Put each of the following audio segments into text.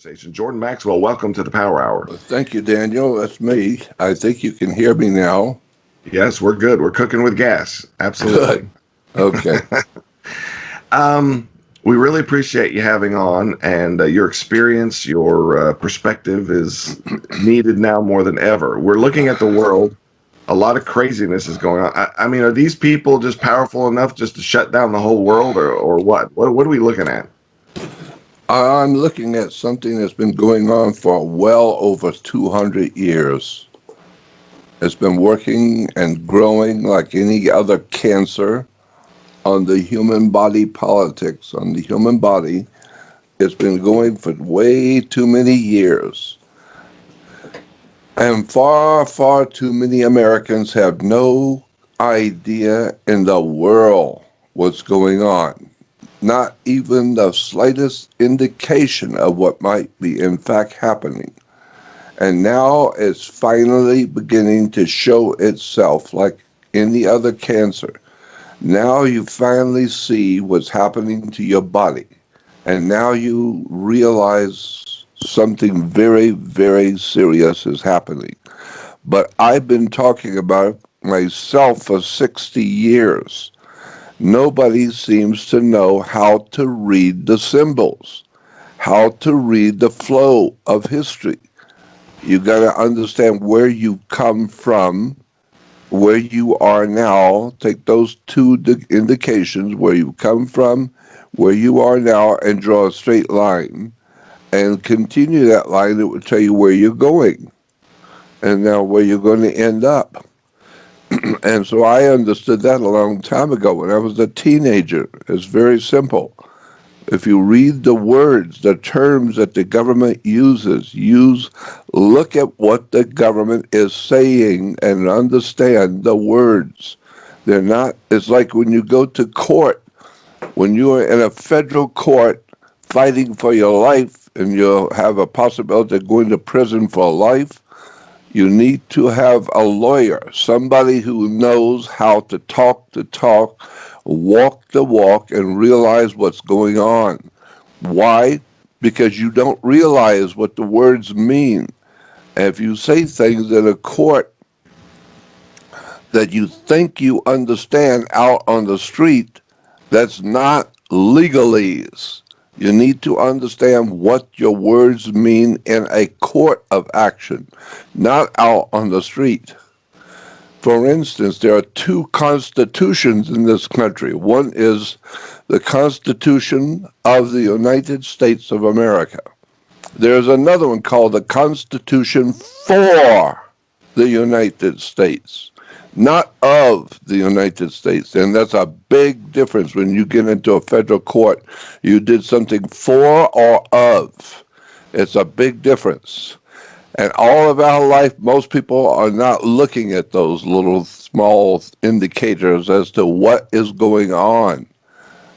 conversation. Jordan Maxwell, welcome to the Power Hour. Thank you, Daniel. That's me. I think you can hear me now. Yes, we're good. We're cooking with gas. Absolutely. Good. Okay. Um, we really appreciate you having on, and your experience, your perspective is needed now more than ever. We're looking at the world. A lot of craziness is going on. I mean, are these people just powerful enough just to shut down the whole world, or what? What are we looking at? I'm looking at something that's been going on for well over 200 years. It's been working and growing like any other cancer on the human body politics, on the human body. It's been going for way too many years. And far, far too many Americans have no idea in the world what's going on. Not even the slightest indication of what might be in fact happening. And now it's finally beginning to show itself like any other cancer. Now you finally see what's happening to your body. And now you realize something very, very serious is happening. But I've been talking about it myself for 60 years. Nobody seems to know how to read the symbols, how to read the flow of history. You got to understand where you come from, where you are now. Take those two indications, where you come from, where you are now, and draw a straight line. And continue that line, it will tell you where you're going. And now where you're going to end up. And so I understood that a long time ago when I was a teenager. It's very simple. If you read the words, the terms that the government uses, look at what the government is saying and understand the words. They're not, it's like when you go to court, when you are in a federal court fighting for your life and you have a possibility of going to prison for life, you need to have a lawyer, somebody who knows how to talk, walk the walk, and realize what's going on. Why? Because you don't realize what the words mean. And if you say things in a court that you think you understand out on the street, that's not legalese. You need to understand what your words mean in a court of action, not out on the street. For instance, there are two constitutions in this country. One is the Constitution of the United States of America. There's another one called the Constitution for the United States, not of the United States. And that's a big difference when you get into a federal court. You did something for or of. It's a big difference. And all of our life, most people are not looking at those little small indicators as to what is going on.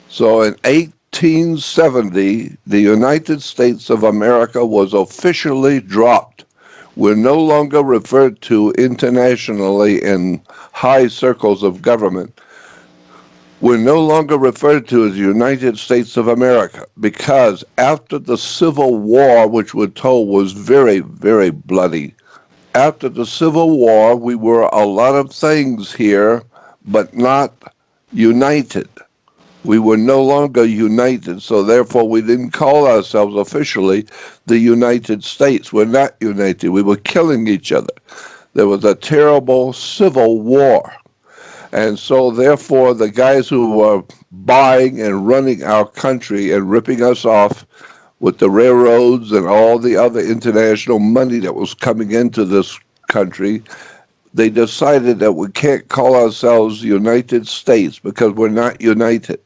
So in 1870, the United States of America was officially dropped. We're no longer referred to internationally in high circles of government. We're no longer referred to as the United States of America because after the Civil War, which we're told was very, very bloody, after the Civil War, we were a lot of things here, but not united. We were no longer united, so therefore we didn't call ourselves officially the United States. We're not united. We were killing each other. There was a terrible civil war. And so therefore the guys who were buying and running our country and ripping us off with the railroads and all the other international money that was coming into this country, they decided that we can't call ourselves the United States because we're not united.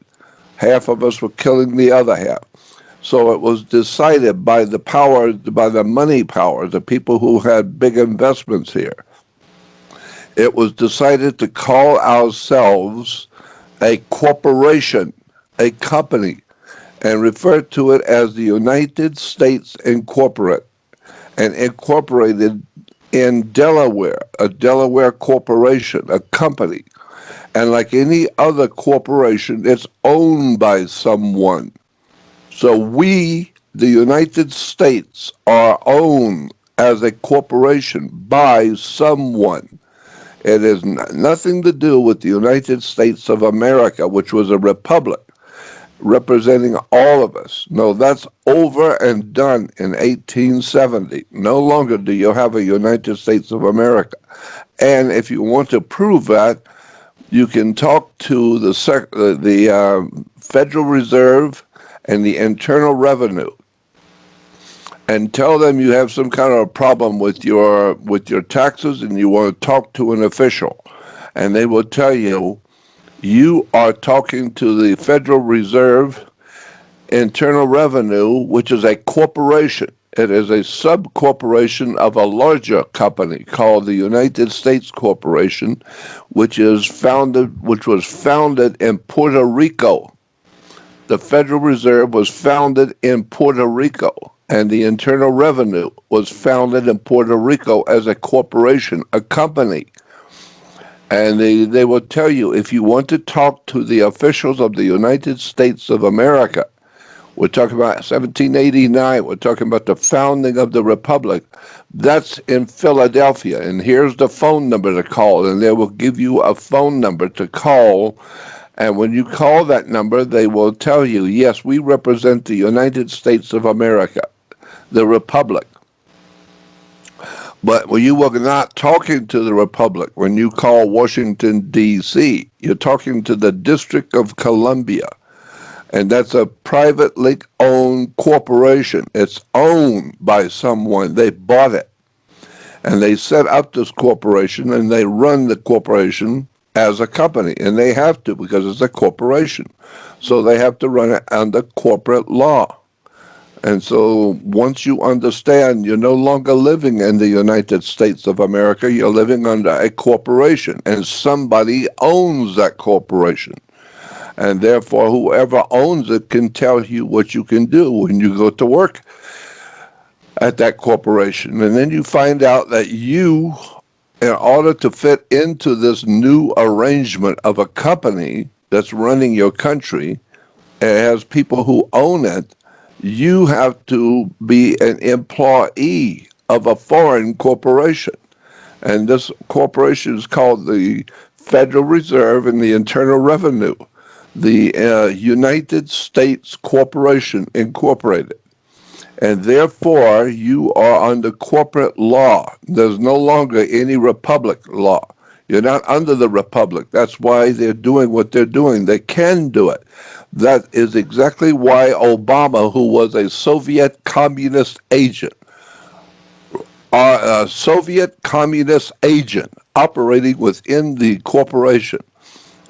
Half of us were killing the other half. So it was decided by the power, by the money power, the people who had big investments here. It was decided to call ourselves a corporation, a company, and refer to it as the United States Incorporated, and incorporated in Delaware, a Delaware corporation, a company. And like any other corporation, it's owned by someone. So we the United States are owned as a corporation by someone. It has nothing to do with the United States of America, which was a republic representing all of us. No, that's over and done in 1870. No longer do you have a United States of America. And if you want to prove that, you can talk to the Federal Reserve and the Internal Revenue and tell them you have some kind of a problem with your taxes and you want to talk to an official, and they will tell you you are talking to the Federal Reserve, Internal Revenue, which is a corporation. It is a sub-corporation of a larger company called the United States Corporation, which was founded in Puerto Rico. The Federal Reserve was founded in Puerto Rico, and the Internal Revenue was founded in Puerto Rico as a corporation, a company. And they will tell you, if you want to talk to the officials of the United States of America, we're talking about 1789, we're talking about the founding of the Republic, that's in Philadelphia. And here's the phone number to call, and they will give you a phone number to call. And when you call that number, they will tell you, yes, we represent the United States of America, the Republic. But when you are not talking to the Republic, when you call Washington, D.C., you're talking to the District of Columbia. And that's a privately owned corporation. It's owned by someone. They bought it. And they set up this corporation, and they run the corporation as a company. And they have to, because it's a corporation. So they have to run it under corporate law. And so once you understand, you're no longer living in the United States of America, you're living under a corporation, and somebody owns that corporation. And therefore, whoever owns it can tell you what you can do when you go to work at that corporation. And then you find out that you, in order to fit into this new arrangement of a company that's running your country, it has people who own it, you have to be an employee of a foreign corporation. And this corporation is called the Federal Reserve and the Internal Revenue, the United States Corporation Incorporated. And therefore, you are under corporate law. There's no longer any republic law. You're not under the republic. That's why they're doing what they're doing. They can do it. That is exactly why Obama, who was a Soviet communist agent, a Soviet communist agent operating within the corporation,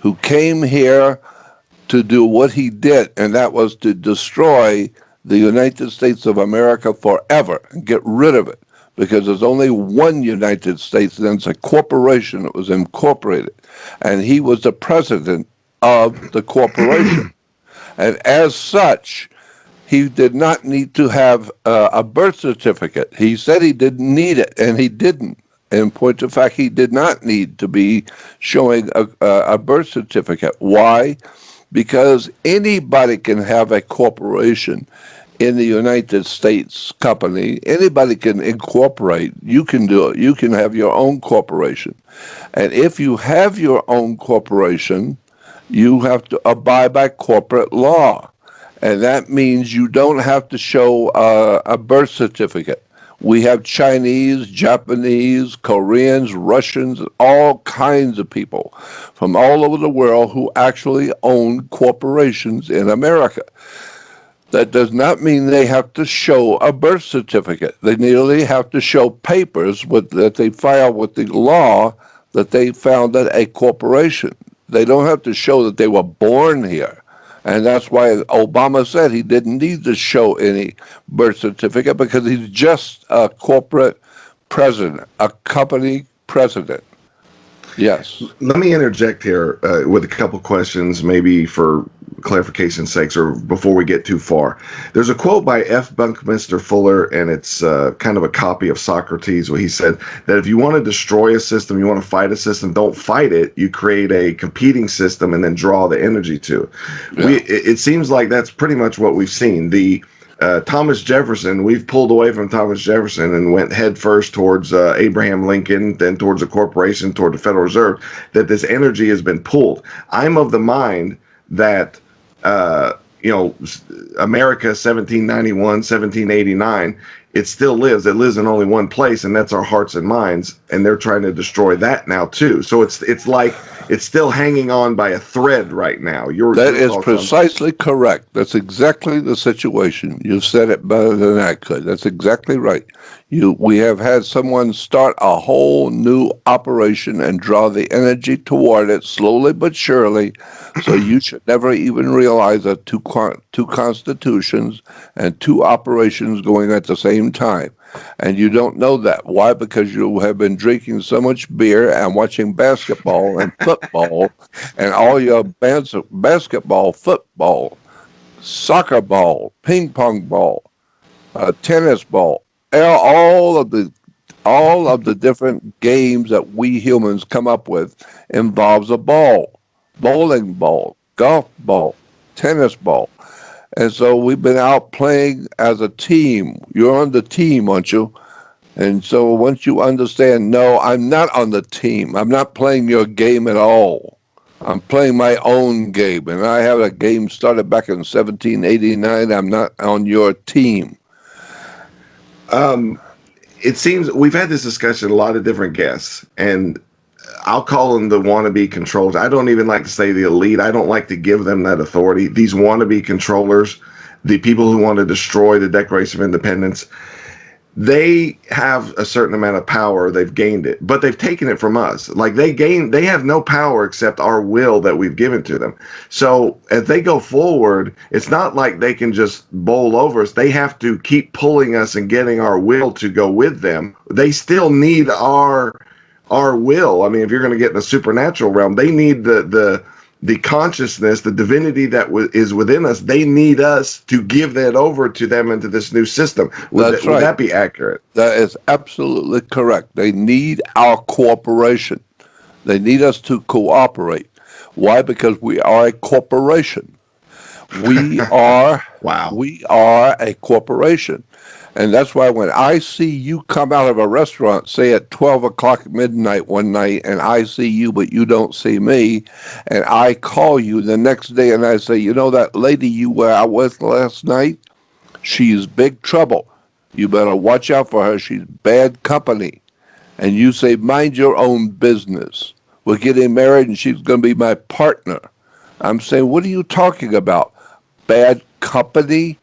who came here to do what he did, and that was to destroy the United States of America forever and get rid of it, because there's only one United States, and it's a corporation that was incorporated, and he was the president of the corporation. And as such, he did not need to have a birth certificate. He said he didn't need it, and he didn't. In point of fact, he did not need to be showing a birth certificate. Why? Because anybody can have a corporation in the United States company. Anybody can incorporate. You can do it. You can have your own corporation. And if you have your own corporation, you have to abide by corporate law. And that means you don't have to show a birth certificate. We have Chinese, Japanese, Koreans, Russians, all kinds of people from all over the world who actually own corporations in America. That does not mean they have to show a birth certificate. They merely have to show papers that they file with the law that they founded a corporation. They don't have to show that they were born here. And that's why Obama said he didn't need to show any birth certificate, because he's just a corporate president, a company president. Yes. Let me interject here with a couple questions, maybe for clarification's sakes, or before we get too far. There's a quote by F. Buckminster Fuller, and it's kind of a copy of Socrates, where he said that if you want to destroy a system, you want to fight a system, don't fight it. You create a competing system and then draw the energy to it. Yeah. It seems like that's pretty much what we've seen. The Thomas Jefferson, we've pulled away from Thomas Jefferson and went head first towards Abraham Lincoln, then towards a corporation, toward the Federal Reserve, that this energy has been pulled. I'm of the mind that, you know, America 1791, 1789, it still lives. It lives in only one place, and that's our hearts and minds. And they're trying to destroy that now too. So it's like it's still hanging on by a thread right now. That is precisely correct. That's exactly the situation. You said it better than I could. That's exactly right. We have had someone start a whole new operation and draw the energy toward it slowly but surely. So you should never even realize that two constitutions and two operations going at the same time. And you don't know that. Why? Because you have been drinking so much beer and watching basketball and football and all your basketball, football, soccer ball, ping pong ball, tennis ball, all of the different games that we humans come up with involves a ball, bowling ball, golf ball, tennis ball. And so we've been out playing as a team. You're on the team, aren't you? And so once you understand, no, I'm not on the team. I'm not playing your game at all. I'm playing my own game. And I have a game started back in 1789. I'm not on your team. It seems we've had this discussion, a lot of different guests, and I'll call them the wannabe controllers. I don't even like to say the elite. I don't like to give them that authority. These wannabe controllers, the people who want to destroy the Declaration of Independence, they have a certain amount of power. They've gained it, but they've taken it from us. Like they have no power except our will that we've given to them. So as they go forward, it's not like they can just bowl over us. They have to keep pulling us and getting our will to go with them. They still need our will. I mean, if you're going to get in the supernatural realm, they need the consciousness, the divinity that is within us. They need us to give that over to them into this new system. Would that be accurate? That is absolutely correct. They need our cooperation. They need us to cooperate. Why? Because we are a corporation. We are. Wow. We are a corporation. And that's why when I see you come out of a restaurant, say at 12 o'clock midnight one night, and I see you, but you don't see me, and I call you the next day and I say, you know that lady you were out with last night? She's big trouble. You better watch out for her. She's bad company. And you say, mind your own business. We're getting married and she's going to be my partner. I'm saying, what are you talking about? Bad company?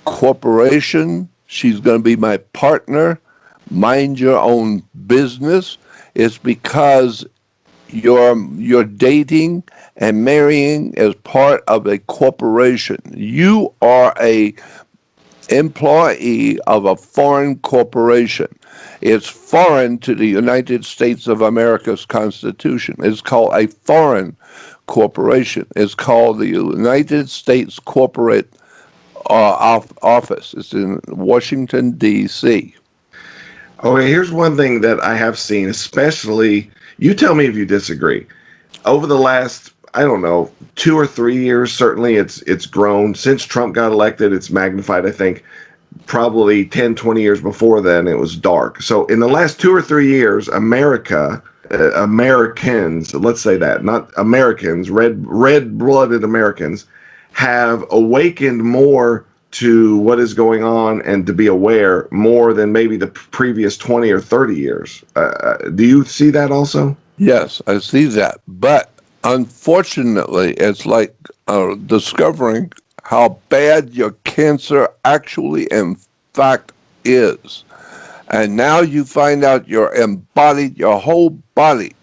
Corporation? She's going to be my partner. Mind your own business. It's because you're dating and marrying as part of a corporation. You are a employee of a foreign corporation. It's foreign to the United States of America's Constitution. It's called a foreign corporation. It's called the United States Corporate Office. It's in Washington, D.C. Okay, here's one thing that I have seen, especially, you tell me if you disagree. Over the last, I don't know, 2 or 3 years, certainly it's grown. Since Trump got elected, it's magnified, I think. Probably 10, 20 years before then, it was dark. So in the last 2 or 3 years, Americans, let's say that, not Americans, red-blooded Americans, have awakened more to what is going on and to be aware more than maybe the previous 20 or 30 years. Do you see that also? Yes, I see that. But unfortunately, it's like discovering how bad your cancer actually, in fact, is. And now you find out your whole body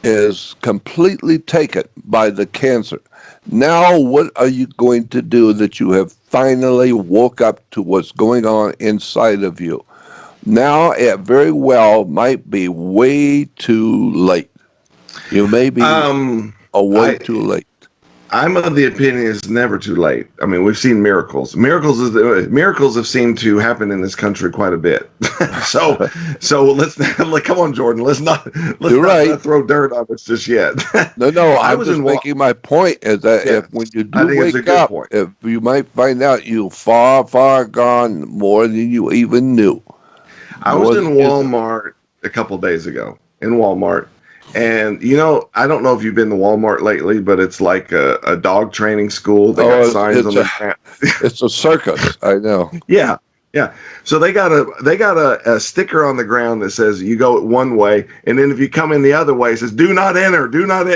is completely taken by the cancer. Now, what are you going to do that you have finally woke up to what's going on inside of you? Now, it very well might be way too late. You may be way too late. I'm of the opinion it's never too late. I mean, we've seen miracles. Miracles have seemed to happen in this country quite a bit. so let's like, come on, Jordan. Let's You're not right. throw dirt on us just yet. No, I I'm was just in making my point is that Yeah, if when you I do think it's a wake good up, point. if you might find out you far, far gone more than you even knew. I was More in than you knew. Walmart a couple days ago. In Walmart. And I don't know if you've been to Walmart lately, but it's like a dog training school. They got Oh, signs on the ground. it's a circus. I know. Yeah, yeah. So they got a sticker on the ground that says you go one way, and then if you come in the other way, it says do not enter, do not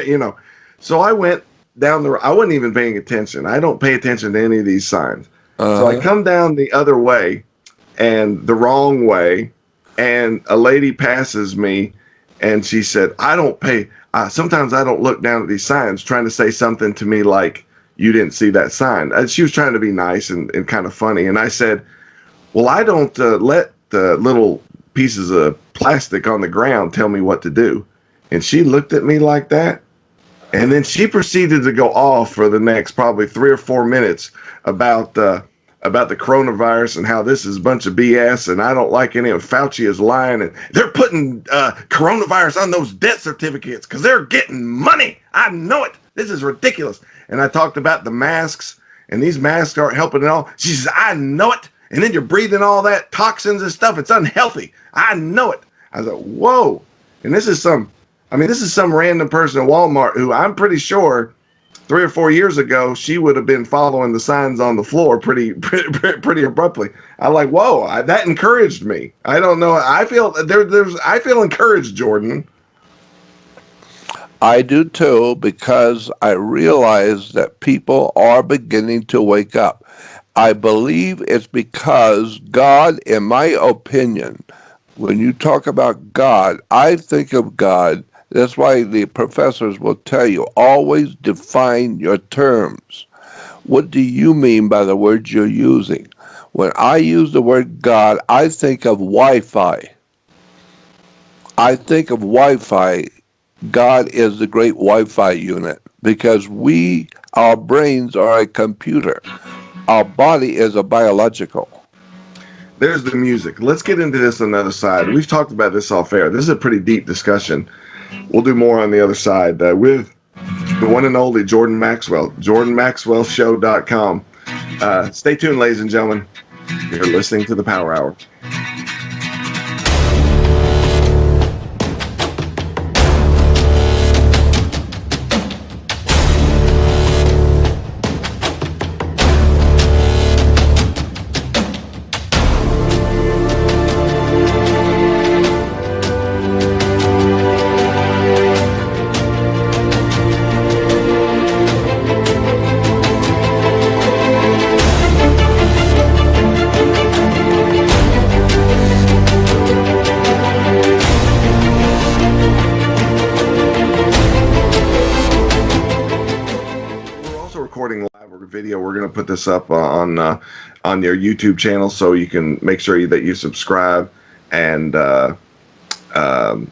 So I went down the. I wasn't even paying attention. I don't pay attention to any of these signs. So I Uh-huh. come down the other way, and the wrong way, and a lady passes me, and she said, "I don't pay." Sometimes I don't look down at these signs, trying to say something to me like, "You didn't see that sign." She was trying to be nice and kind of funny, and I said, well, I don't let little pieces of plastic on the ground tell me what to do. And she looked at me like that. And then she proceeded to go off for the next probably 3 or 4 minutes about the coronavirus and how this is a bunch of BS and I don't like any of Fauci is lying and they're putting coronavirus on those death certificates because they're getting money. I know it. This is ridiculous. And I talked about the masks and these masks aren't helping at all. She says, I know it. And then you're breathing all that toxins and stuff. It's unhealthy. I know it. I was like, whoa. And this is some random person at Walmart who I'm pretty sure 3 or 4 years ago, she would have been following the signs on the floor pretty abruptly. I'm like, whoa, that encouraged me. I don't know. I feel I feel encouraged, Jordan. I do too, because I realize that people are beginning to wake up. I believe it's because God, in my opinion, when you talk about God, I think of God. That's why the professors will tell you always define your terms. What do you mean by the words you're using? When I use the word God, I think of Wi Fi. I think of Wi Fi. God is the great Wi Fi unit because our brains are a computer. Our body is a biological. There's the music. Let's get into this on the other side. We've talked about this off air. This is a pretty deep discussion. We'll do more on the other side with the one and only Jordan Maxwell, jordanmaxwellshow.com. Stay tuned, ladies and gentlemen. You're listening to the Power Hour. Recording live or video. We're going to put this up on your YouTube channel, so you can make sure that you subscribe, and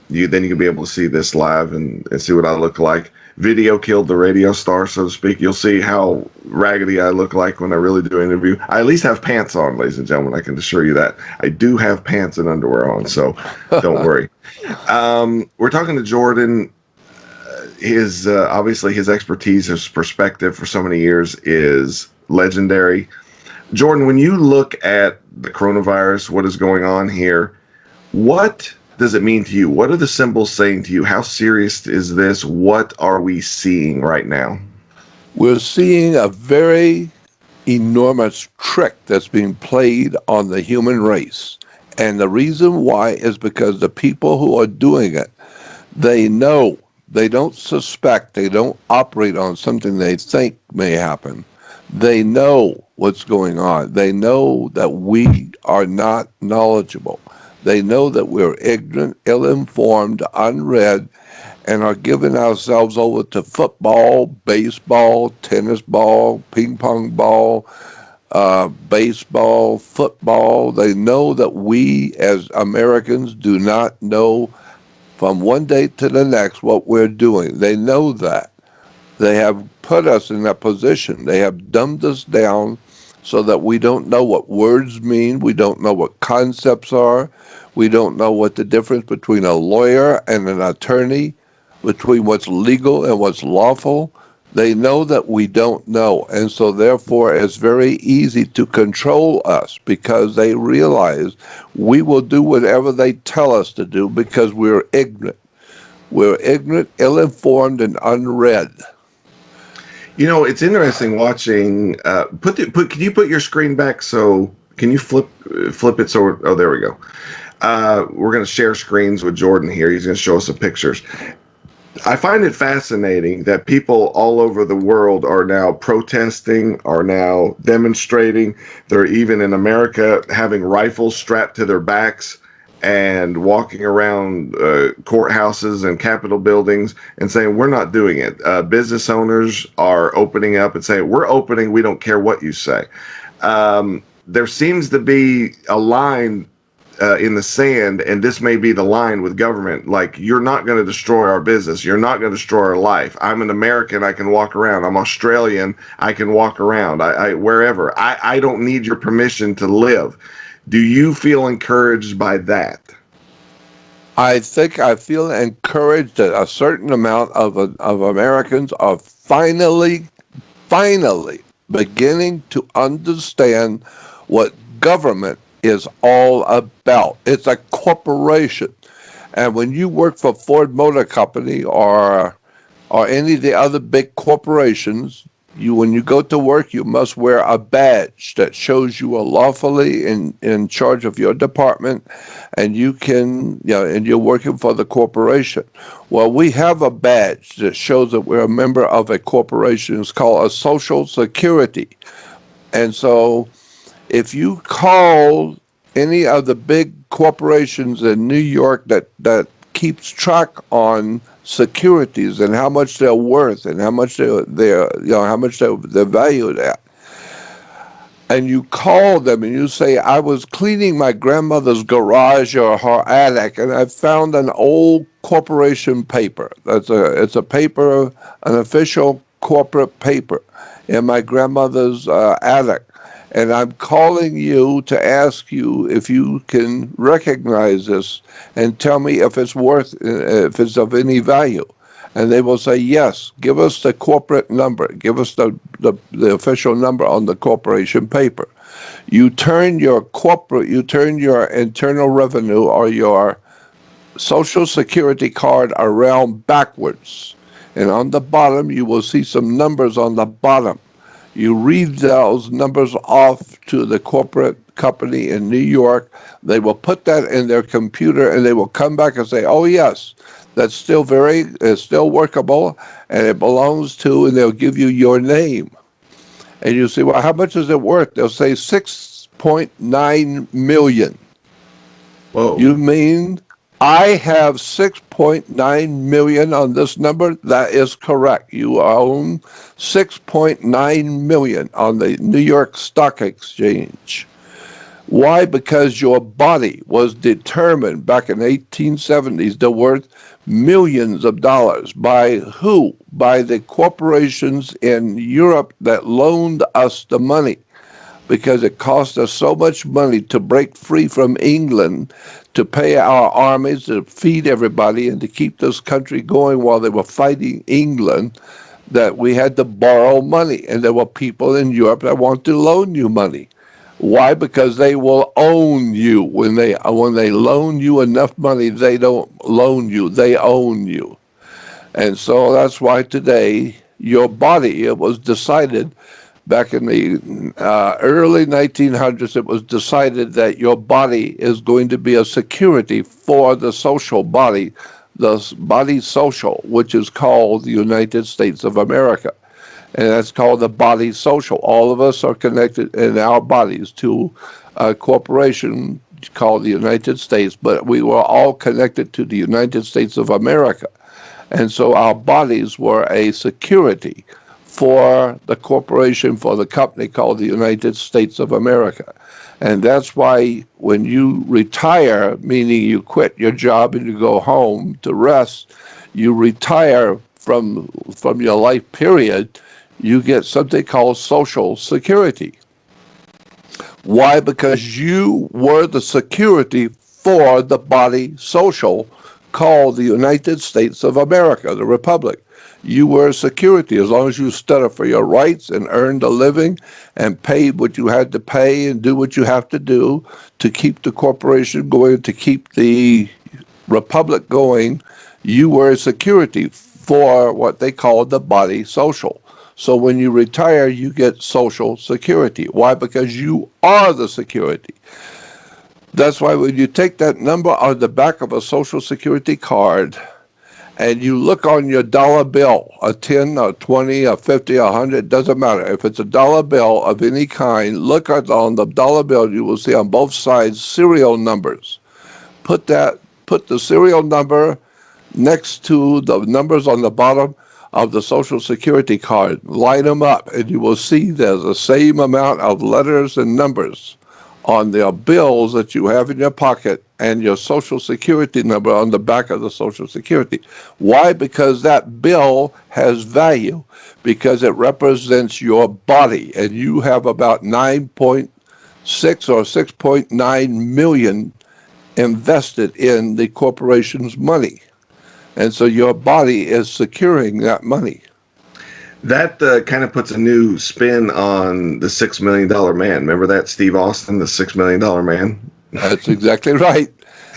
you can be able to see this live and see what I look like. Video killed the radio star, so to speak. You'll see how raggedy I look like when I really do an interview. I at least have pants on, ladies and gentlemen. I can assure you that I do have pants and underwear on, so don't worry. We're talking to Jordan. His obviously his expertise, his perspective for so many years is legendary. Jordan, when you look at the coronavirus, what is going on here, what does it mean to you? What are the symbols saying to you? How serious is this? What are we seeing right now? We're seeing a very enormous trick that's being played on the human race. And the reason why is because the people who are doing it, they know. They don't suspect. They don't operate on something they think may happen. They know what's going on. They know that we are not knowledgeable. They know that we're ignorant, ill-informed, unread, and are giving ourselves over to football, baseball, tennis ball, ping pong ball, baseball, football. They know that we as Americans do not know from one day to the next what we're doing. They know that. They have put us in that position. They have dumbed us down so that we don't know what words mean. We don't know what concepts are. We don't know what the difference between a lawyer and an attorney, between what's legal and what's lawful. They know that we don't know. And so, therefore, it's very easy to control us because they realize we will do whatever they tell us to do because we're ignorant. We're ignorant, ill-informed, and unread. You know, it's interesting watching. Can you put your screen back? So can you flip it? So oh, there we go. We're going to share screens with Jordan here. He's going to show us the pictures. I find it fascinating that people all over the world are now protesting, are now demonstrating. They're even in America having rifles strapped to their backs and walking around courthouses and Capitol buildings and saying, we're not doing it. Business owners are opening up and saying, we're opening, we don't care what you say. There seems to be a line in the sand, and this may be the line with government, like, you're not going to destroy our business. You're not going to destroy our life. I'm an American. I can walk around. I'm Australian. I can walk around. I wherever. I don't need your permission to live. Do you feel encouraged by that? I think I feel encouraged that a certain amount of Americans are finally beginning to understand what government is all about. It's a corporation. And when you work for Ford Motor Company or any of the other big corporations, when you go to work, you must wear a badge that shows you are lawfully in charge of your department, and and you're working for the corporation. Well, we have a badge that shows that we're a member of a corporation. It's called a Social Security. And so if you call any of the big corporations in New York that keeps track on securities and how much they're worth and how much they're valued at, and you call them and you say, I was cleaning my grandmother's garage or her attic and I found an old corporation paper. It's a paper, an official corporate paper in my grandmother's attic. And I'm calling you to ask you if you can recognize this and tell me if it's of any value. And they will say, yes, give us the corporate number. Give us the official number on the corporation paper. You turn your internal revenue or your Social Security card around backwards. And on the bottom, you will see some numbers on the bottom. You read those numbers off to the corporate company in New York. They will put that in their computer and they will come back and say, oh, yes, that's still workable and it belongs to, and they'll give you your name. And you say, well, how much is it worth? They'll say $6.9 million. Whoa. You mean I have $6.9 million on this number? That is correct. You own $6.9 million on the New York Stock Exchange. Why? Because your body was determined back in the 1870s to worth millions of dollars. By who? By the corporations in Europe that loaned us the money, because it cost us so much money to break free from England, to pay our armies, to feed everybody, and to keep this country going while they were fighting England, that we had to borrow money. And there were people in Europe that want to loan you money. Why? Because they will own you. When they loan you enough money, they don't loan you, they own you. And so that's why today your body, it was decided back in the early 1900s, it was decided that your body is going to be a security for the social body, the body social, which is called the United States of America. And that's called the body social. All of us are connected in our bodies to a corporation called the United States, but we were all connected to the United States of America. And so our bodies were a security for the corporation, for the company called the United States of America. And that's why when you retire, meaning you quit your job and you go home to rest, you retire from your life period, you get something called Social Security. Why? Because you were the security for the body social called the United States of America, the Republic. You were security as long as you stood up for your rights and earned a living and paid what you had to pay and do what you have to do to keep the corporation going, to keep the republic going. You were security for what they called the body social. So when you retire, you get Social Security. Why? Because you are the security. That's why when you take that number on the back of a Social Security card and you look on your dollar bill, a 10, a 20, a 50, a 100, doesn't matter. If it's a dollar bill of any kind, look on the dollar bill, you will see on both sides serial numbers. Put the serial number next to the numbers on the bottom of the Social Security card. Line them up, and you will see there's the same amount of letters and numbers on the bills that you have in your pocket and your Social Security number on the back of the Social Security. Why? Because that bill has value, because it represents your body, and you have about 9.6 or 6.9 million invested in the corporation's money. And so your body is securing that money. That kind of puts a new spin on the $6 million man. Remember that, Steve Austin, the $6 million man? That's exactly right.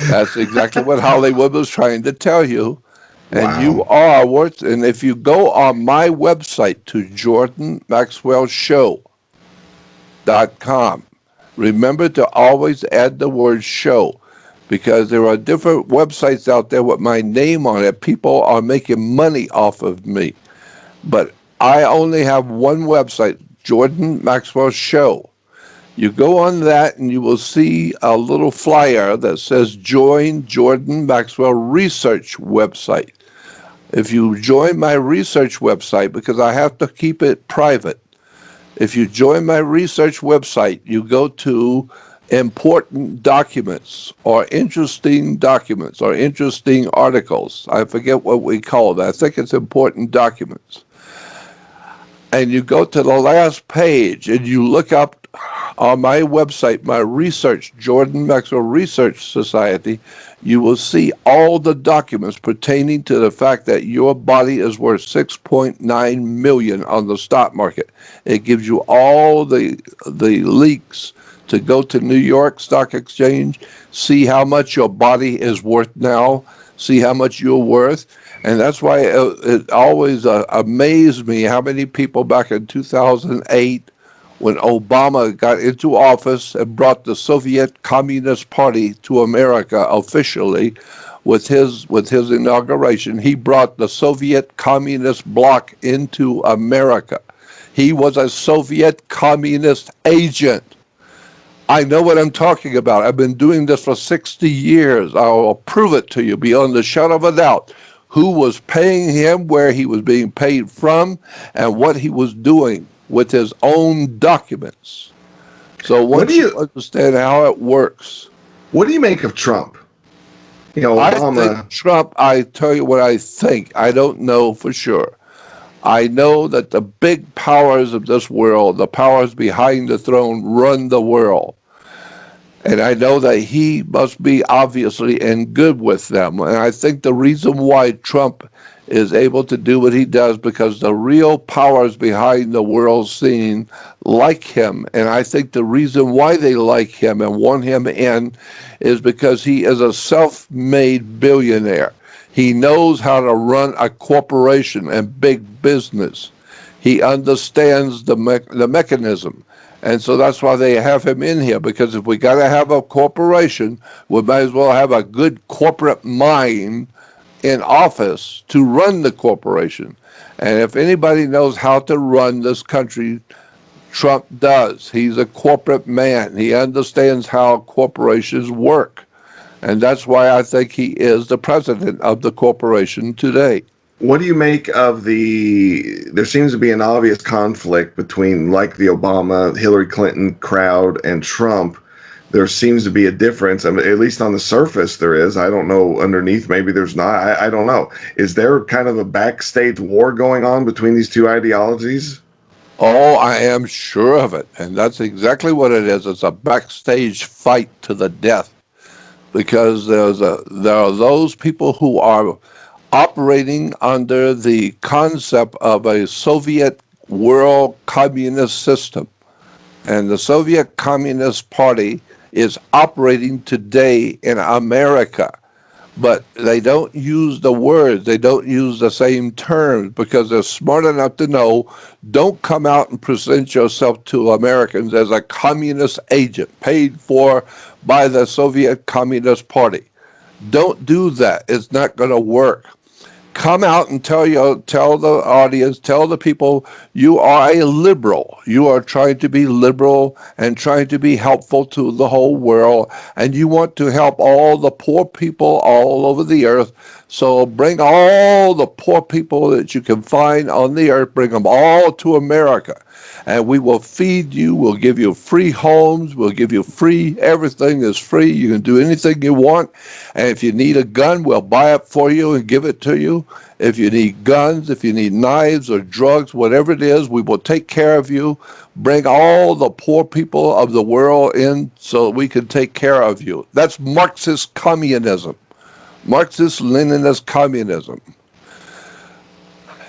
That's exactly what Hollywood was trying to tell you. And Wow. you are worth, and if you go on my website to jordanmaxwellshow.com, remember to always add the word show, because there are different websites out there with my name on it. People are making money off of me. But I only have one website, Jordan Maxwell Show. You go on that and you will see a little flyer that says join Jordan Maxwell Research website. If you join my research website, because I have to keep it private, if you join my research website, you go to important documents or interesting articles. I forget what we call it. I think it's important documents. And you go to the last page and you look up on my website, my research, Jordan Maxwell Research Society, you will see all the documents pertaining to the fact that your body is worth 6.9 million on the stock market. It gives you all the leaks to go to New York Stock Exchange, see how much your body is worth now, see how much you're worth. And that's why it always amazed me how many people back in 2008, when Obama got into office and brought the Soviet Communist Party to America officially with his inauguration, he brought the Soviet Communist bloc into America. He was a Soviet Communist agent. I know what I'm talking about. I've been doing this for 60 years. I will prove it to you beyond the shadow of a doubt. Who was paying him, where he was being paid from, and what he was doing with his own documents. So once you understand how it works. What do you make of Trump? You know, Obama. I think Trump, I tell you what I think. I don't know for sure. I know that the big powers of this world, the powers behind the throne, run the world. And I know that he must be obviously in good with them. And I think the reason why Trump is able to do what he does, because the real powers behind the world scene like him. And I think the reason why they like him and want him in is because he is a self-made billionaire. He knows how to run a corporation and big business. He understands the mechanism. And so that's why they have him in here, because if we got to have a corporation, we might as well have a good corporate mind in office to run the corporation. And if anybody knows how to run this country, Trump does. He's a corporate man. He understands how corporations work. And that's why I think he is the president of the corporation today. What do you make of there seems to be an obvious conflict between, like, the Obama, Hillary Clinton crowd and Trump, there seems to be a difference. I mean, at least on the surface there is. I don't know underneath. Maybe there's not. I don't know. Is there kind of a backstage war going on between these two ideologies? Oh, I am sure of it. And that's exactly what it is. It's a backstage fight to the death because there are those people who are operating under the concept of a Soviet world communist system. And the Soviet Communist Party is operating today in America. But they don't use the words, they don't use the same terms because they're smart enough to know don't come out and present yourself to Americans as a communist agent paid for by the Soviet Communist Party. Don't do that. It's not going to work. Come out and tell the audience, tell the people you are a liberal. You are trying to be liberal and trying to be helpful to the whole world, and you want to help all the poor people all over the earth. So bring all the poor people that you can find on the earth, bring them all to America. And we will feed you, we'll give you free homes, we'll give you free, everything is free. You can do anything you want. And if you need a gun, we'll buy it for you and give it to you. If you need guns, if you need knives or drugs, whatever it is, we will take care of you. Bring all the poor people of the world in so we can take care of you. That's Marxist communism. Marxist-Leninist communism.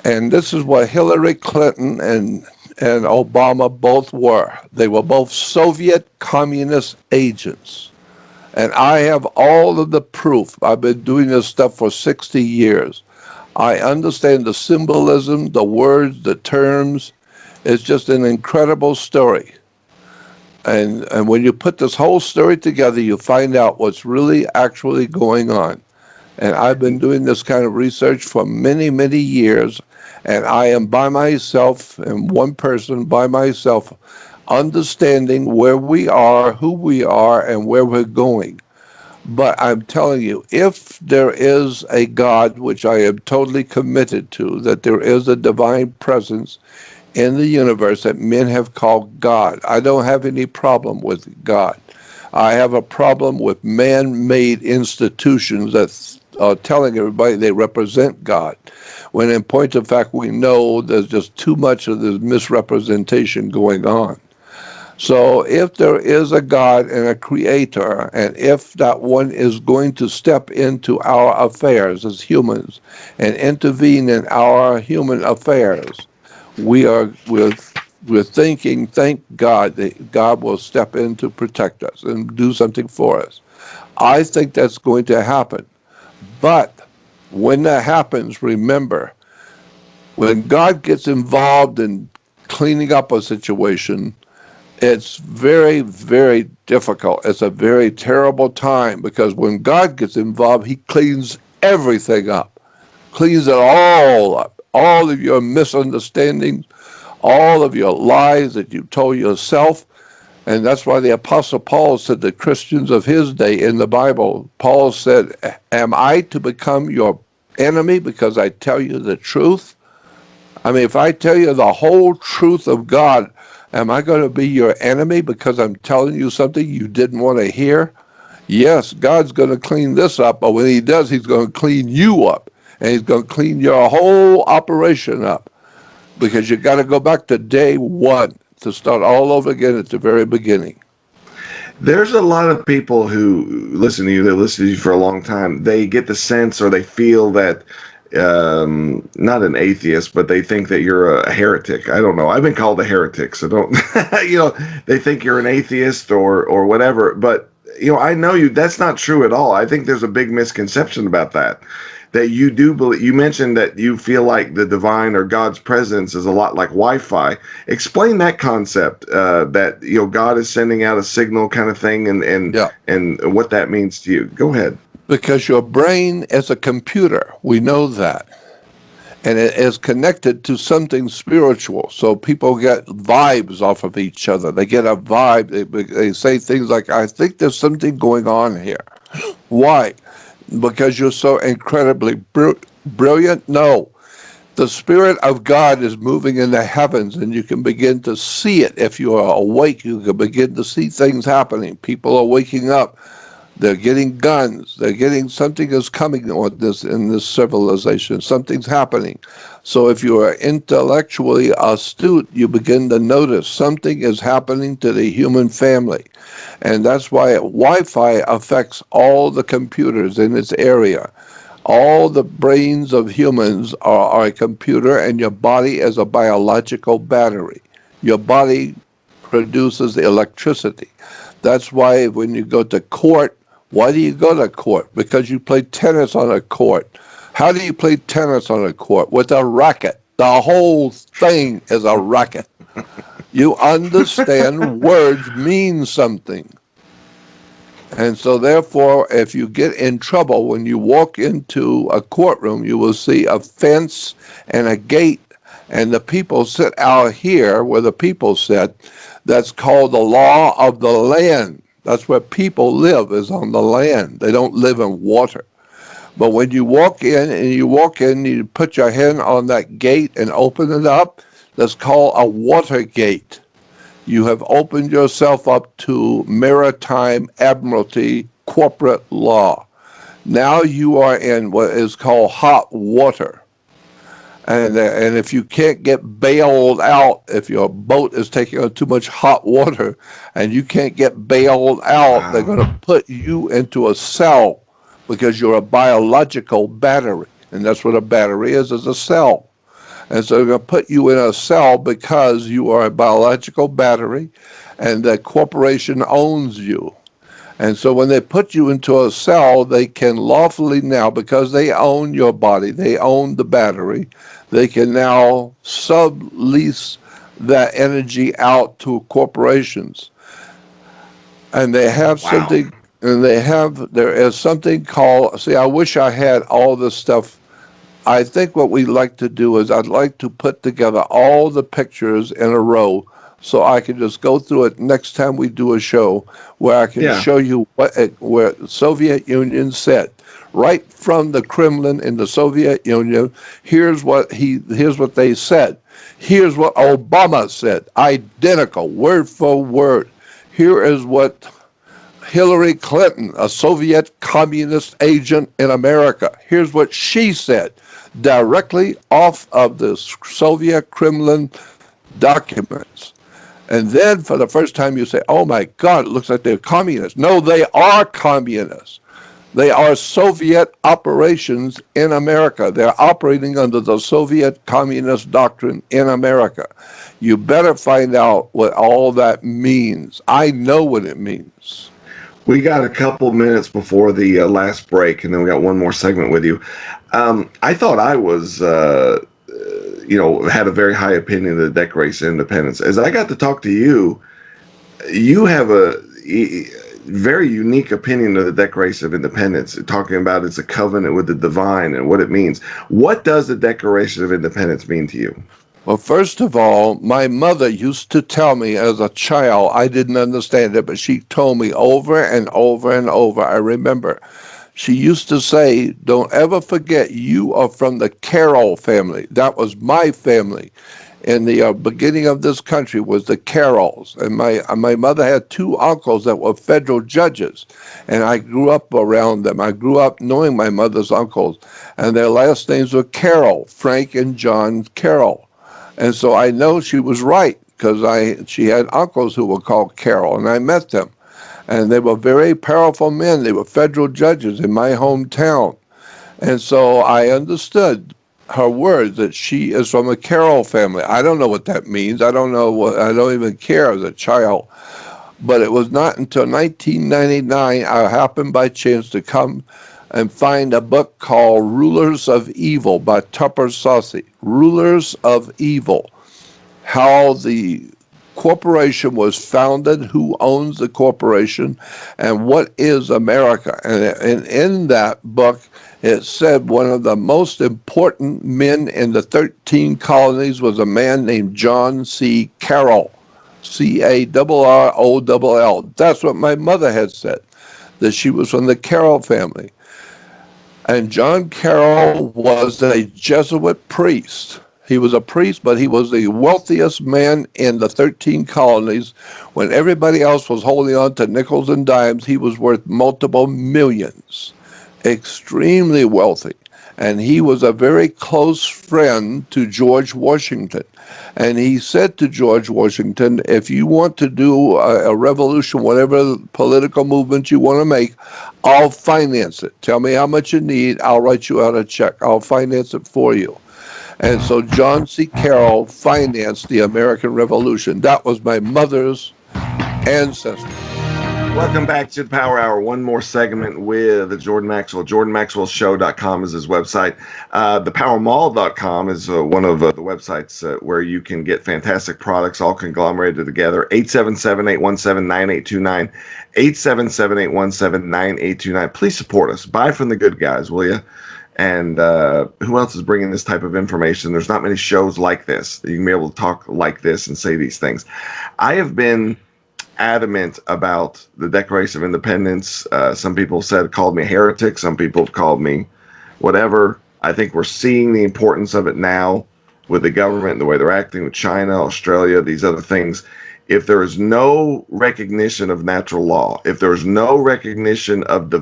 And this is what Hillary Clinton and Obama both were. They were both Soviet communist agents. And I have all of the proof. I've been doing this stuff for 60 years. I understand the symbolism, the words, the terms. It's just an incredible story. And when you put this whole story together, you find out what's really actually going on. And I've been doing this kind of research for many, many years. And I am by myself, and one person by myself, understanding where we are, who we are, and where we're going. But I'm telling you, if there is a God, which I am totally committed to, that there is a divine presence in the universe that men have called God, I don't have any problem with God. I have a problem with man-made institutions that are telling everybody they represent God, when in point of fact we know there's just too much of this misrepresentation going on. So if there is a God and a creator, and if that one is going to step into our affairs as humans and intervene in our human affairs, we're thinking, thank God, that God will step in to protect us and do something for us. I think that's going to happen. But when that happens, remember, when God gets involved in cleaning up a situation, it's very, very difficult. It's a very terrible time because when God gets involved, he cleans everything up, cleans it all up, all of your misunderstandings, all of your lies that you told yourself. And that's why the Apostle Paul said to Christians of his day in the Bible, Paul said, am I to become your enemy because I tell you the truth? I mean, if I tell you the whole truth of God, am I going to be your enemy because I'm telling you something you didn't want to hear? Yes, God's going to clean this up, but when he does, he's going to clean you up. And he's going to clean your whole operation up. Because you got to go back to day one to start all over again at the very beginning. There's a lot of people who listen to you, they listen to you for a long time. They get the sense or they feel that, not an atheist, but they think that you're a heretic. I don't know. I've been called a heretic, so don't, they think you're an atheist or whatever. But, I know you, that's not true at all. I think there's a big misconception about that. That you do believe. You mentioned that you feel like the divine or God's presence is a lot like Wi-Fi. Explain that concept, that God is sending out a signal kind of thing, and what that means to you. Go ahead. Because your brain is a computer, we know that, and it is connected to something spiritual. So people get vibes off of each other. They get a vibe. They say things like, "I think there's something going on here." Why? Because you're so incredibly brilliant? No. The Spirit of God is moving in the heavens, and you can begin to see it. If you are awake, you can begin to see things happening. People are waking up. They're getting guns. They're getting something is coming on this in this civilization. Something's happening. So if you are intellectually astute, you begin to notice something is happening to the human family. And that's why Wi-Fi affects all the computers in its area. All the brains of humans are a computer, and your body is a biological battery. Your body produces electricity. That's why when you go to court, why do you go to court? Because you play tennis on a court. How do you play tennis on a court? With a racket. The whole thing is a racket. You understand words mean something. And so therefore, if you get in trouble, when you walk into a courtroom, you will see a fence and a gate, and the people sit out here where the people sit. That's called the law of the land. That's where people live, is on the land. They don't live in water. But when you walk in, you put your hand on that gate and open it up, that's called a water gate. You have opened yourself up to maritime admiralty corporate law. Now you are in what is called hot water. And if you can't get bailed out, if your boat is taking on too much hot water and you can't get bailed out, they're going to put you into a cell because you're a biological battery. And that's what a battery is a cell. And so they're going to put you in a cell because you are a biological battery and the corporation owns you. And so when they put you into a cell, they can lawfully now, because they own your body, they own the battery, they can now sublease that energy out to corporations. And they have something, and there is something called, see, I wish I had all this stuff. I think what we like to do is I'd like to put together all the pictures in a row so I can just go through it next time we do a show where I can show you where the Soviet Union said. Right from the Kremlin in the Soviet Union, here's what they said. Here's what Obama said, identical, word for word. Here is what Hillary Clinton, a Soviet communist agent in America, here's what she said, directly off of the Soviet Kremlin documents. And then for the first time you say, oh my God, it looks like they're communists. No, they are communists. They are Soviet operations in America. They're operating under the Soviet communist doctrine in America. You better find out what all that means. I know what it means. We got a couple minutes before the last break, and then we got one more segment with you. I thought I was, had a very high opinion of the Declaration of Independence. As I got to talk to you, you have a very unique opinion of the Declaration of Independence, talking about it's a covenant with the divine and what it means. What does the Declaration of Independence mean to you? Well, first of all, my mother used to tell me as a child, I didn't understand it, but she told me over and over and over. I remember she used to say, don't ever forget you are from the Carroll family. That was my family. In the beginning of this country was the Carrolls. And my mother had two uncles that were federal judges. And I grew up around them. I grew up knowing my mother's uncles. And their last names were Carroll, Frank and John Carroll. And so I know she was right because she had uncles who were called Carroll, and I met them. And they were very powerful men. They were federal judges in my hometown. And so I understood her words that she is from a Carroll family. I don't know what that means. I don't even care as a child. But it was not until 1999 I happened by chance to come and find a book called Rulers of Evil by Tupper Saucy. Rulers of Evil. How the corporation was founded, who owns the corporation, and what is America. And in that book, it said one of the most important men in the 13 colonies was a man named John C. Carroll. Carroll. That's what my mother had said, that she was from the Carroll family. And John Carroll was a Jesuit priest. He was a priest, but he was the wealthiest man in the 13 colonies. When everybody else was holding on to nickels and dimes, he was worth multiple millions, extremely wealthy. And he was a very close friend to George Washington. And he said to George Washington, if you want to do a revolution, whatever political movement you want to make, I'll finance it. Tell me how much you need. I'll write you out a check. I'll finance it for you. And so John C. Carroll financed the American Revolution. That was my mother's ancestor. Welcome back to the Power Hour. One more segment with Jordan Maxwell. JordanMaxwellShow.com is his website. ThePowerMall.com is one of the websites where you can get fantastic products all conglomerated together. 877-817-9829. 877-817-9829. Please support us. Buy from the good guys, will you? And who else is bringing this type of information? There's not many shows like this that you can be able to talk like this and say these things. I have been adamant about the Declaration of Independence. Some people called me a heretic. Some people have called me whatever. I think we're seeing the importance of it now with the government and the way they're acting with China, Australia, these other things. If there is no recognition of natural law, if there is no recognition of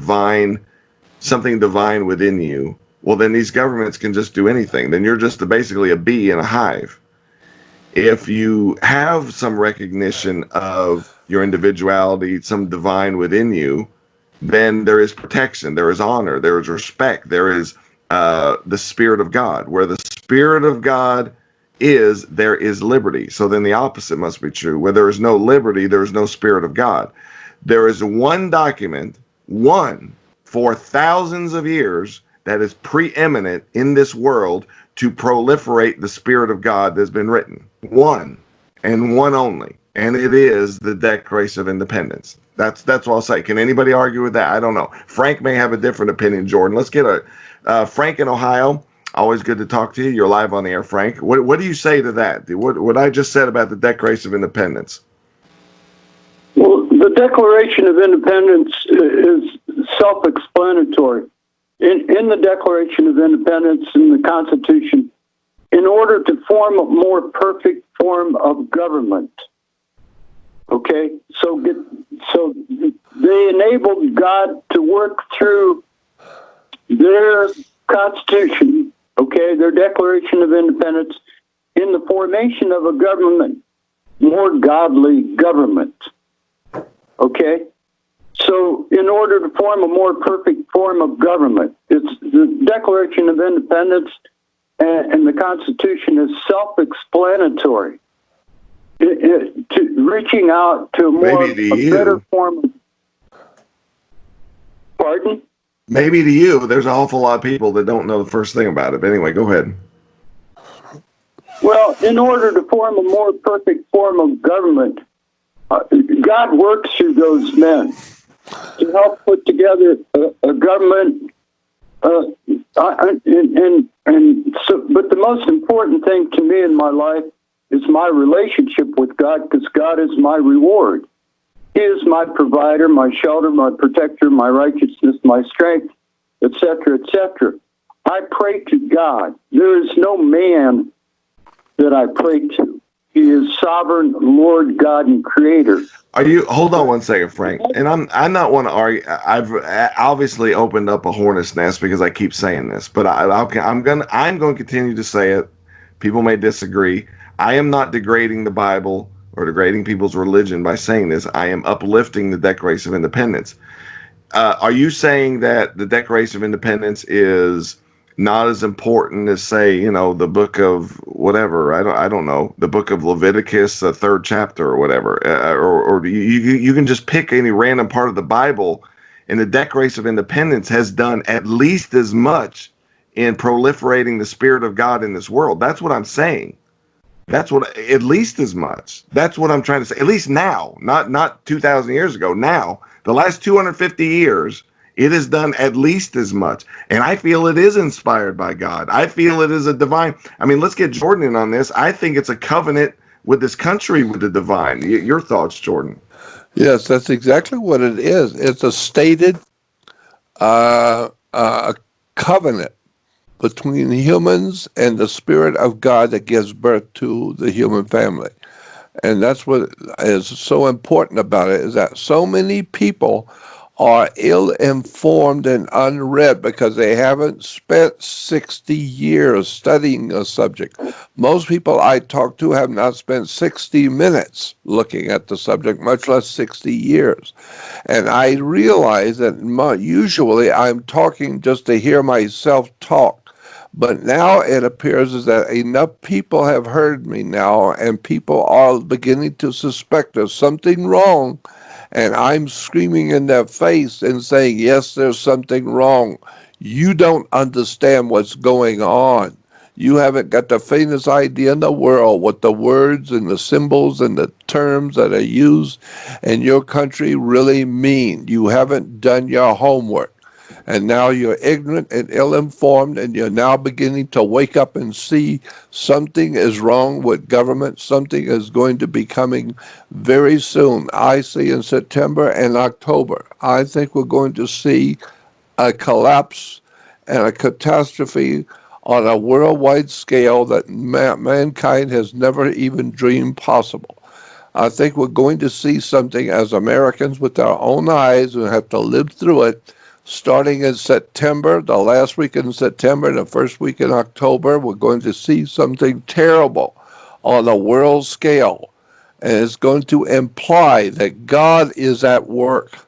something divine within you, well, then these governments can just do anything. Then you're just basically a bee in a hive. If you have some recognition of your individuality, some divine within you, then there is protection, there is honor, there is respect, there is the Spirit of God. Where the Spirit of God is, there is liberty. So then the opposite must be true. Where there is no liberty, there is no Spirit of God. There is one document, one for thousands of years, that is preeminent in this world to proliferate the Spirit of God that's been written. One, and one only. And it is the Declaration of Independence. That's what I'll say. Can anybody argue with that? I don't know. Frank may have a different opinion, Jordan. Let's get Frank in Ohio. Always good to talk to you. You're live on the air, Frank. What do you say to that? What I just said about the Declaration of Independence? Well, the Declaration of Independence is self-explanatory. In the Declaration of Independence and the Constitution, in order to form a more perfect form of government, okay? So they enabled God to work through their Constitution, okay, their Declaration of Independence, in the formation of a government, more godly government, okay? So in order to form a more perfect form of government, it's the Declaration of Independence and the Constitution is self-explanatory. Reaching out to a better form of... Pardon? Maybe to you. There's an awful lot of people that don't know the first thing about it. But anyway, go ahead. Well, in order to form a more perfect form of government, God works through those men to help put together a government, but the most important thing to me in my life is my relationship with God, because God is my reward. He is my provider, my shelter, my protector, my righteousness, my strength, etc., etc. I pray to God. There is no man that I pray to. He is sovereign Lord God and Creator. Hold on one second, Frank. And I'm not one to argue. I've obviously opened up a hornet's nest because I keep saying this, but I'm going to continue to say it. People may disagree. I am not degrading the Bible or degrading people's religion by saying this. I am uplifting the Declaration of Independence. Are you saying that the Declaration of Independence is not as important as, say, the book of whatever, I don't know, the book of Leviticus, the 3rd chapter or whatever, or you can just pick any random part of the Bible, and the Declaration of Independence has done at least as much in proliferating the Spirit of God in this world. That's what I'm saying. That's what, at least as much. That's what I'm trying to say. At least now, not 2,000 years ago. Now, the last 250 years, it has done at least as much. And I feel it is inspired by God. I feel it is a divine. I mean, let's get Jordan in on this. I think it's a covenant with this country, with the divine. Your thoughts, Jordan? Yes, that's exactly what it is. It's a stated covenant between humans and the Spirit of God that gives birth to the human family. And that's what is so important about it, is that so many people are ill-informed and unread because they haven't spent 60 years studying a subject. Most people I talk to have not spent 60 minutes looking at the subject, much less 60 years. And I realize that usually I'm talking just to hear myself talk. But now it appears as that enough people have heard me now, and people are beginning to suspect there's something wrong. And I'm screaming in their face and saying, yes, there's something wrong. You don't understand what's going on. You haven't got the faintest idea in the world what the words and the symbols and the terms that are used in your country really mean. You haven't done your homework. And now you're ignorant and ill-informed, and you're now beginning to wake up and see something is wrong with government. Something is going to be coming very soon. I see in September and October. I think we're going to see a collapse and a catastrophe on a worldwide scale that mankind has never even dreamed possible. I think we're going to see something as Americans with our own eyes and have to live through it. Starting in September, the last week in September and the first week in October, we're going to see something terrible on a world scale. And it's going to imply that God is at work.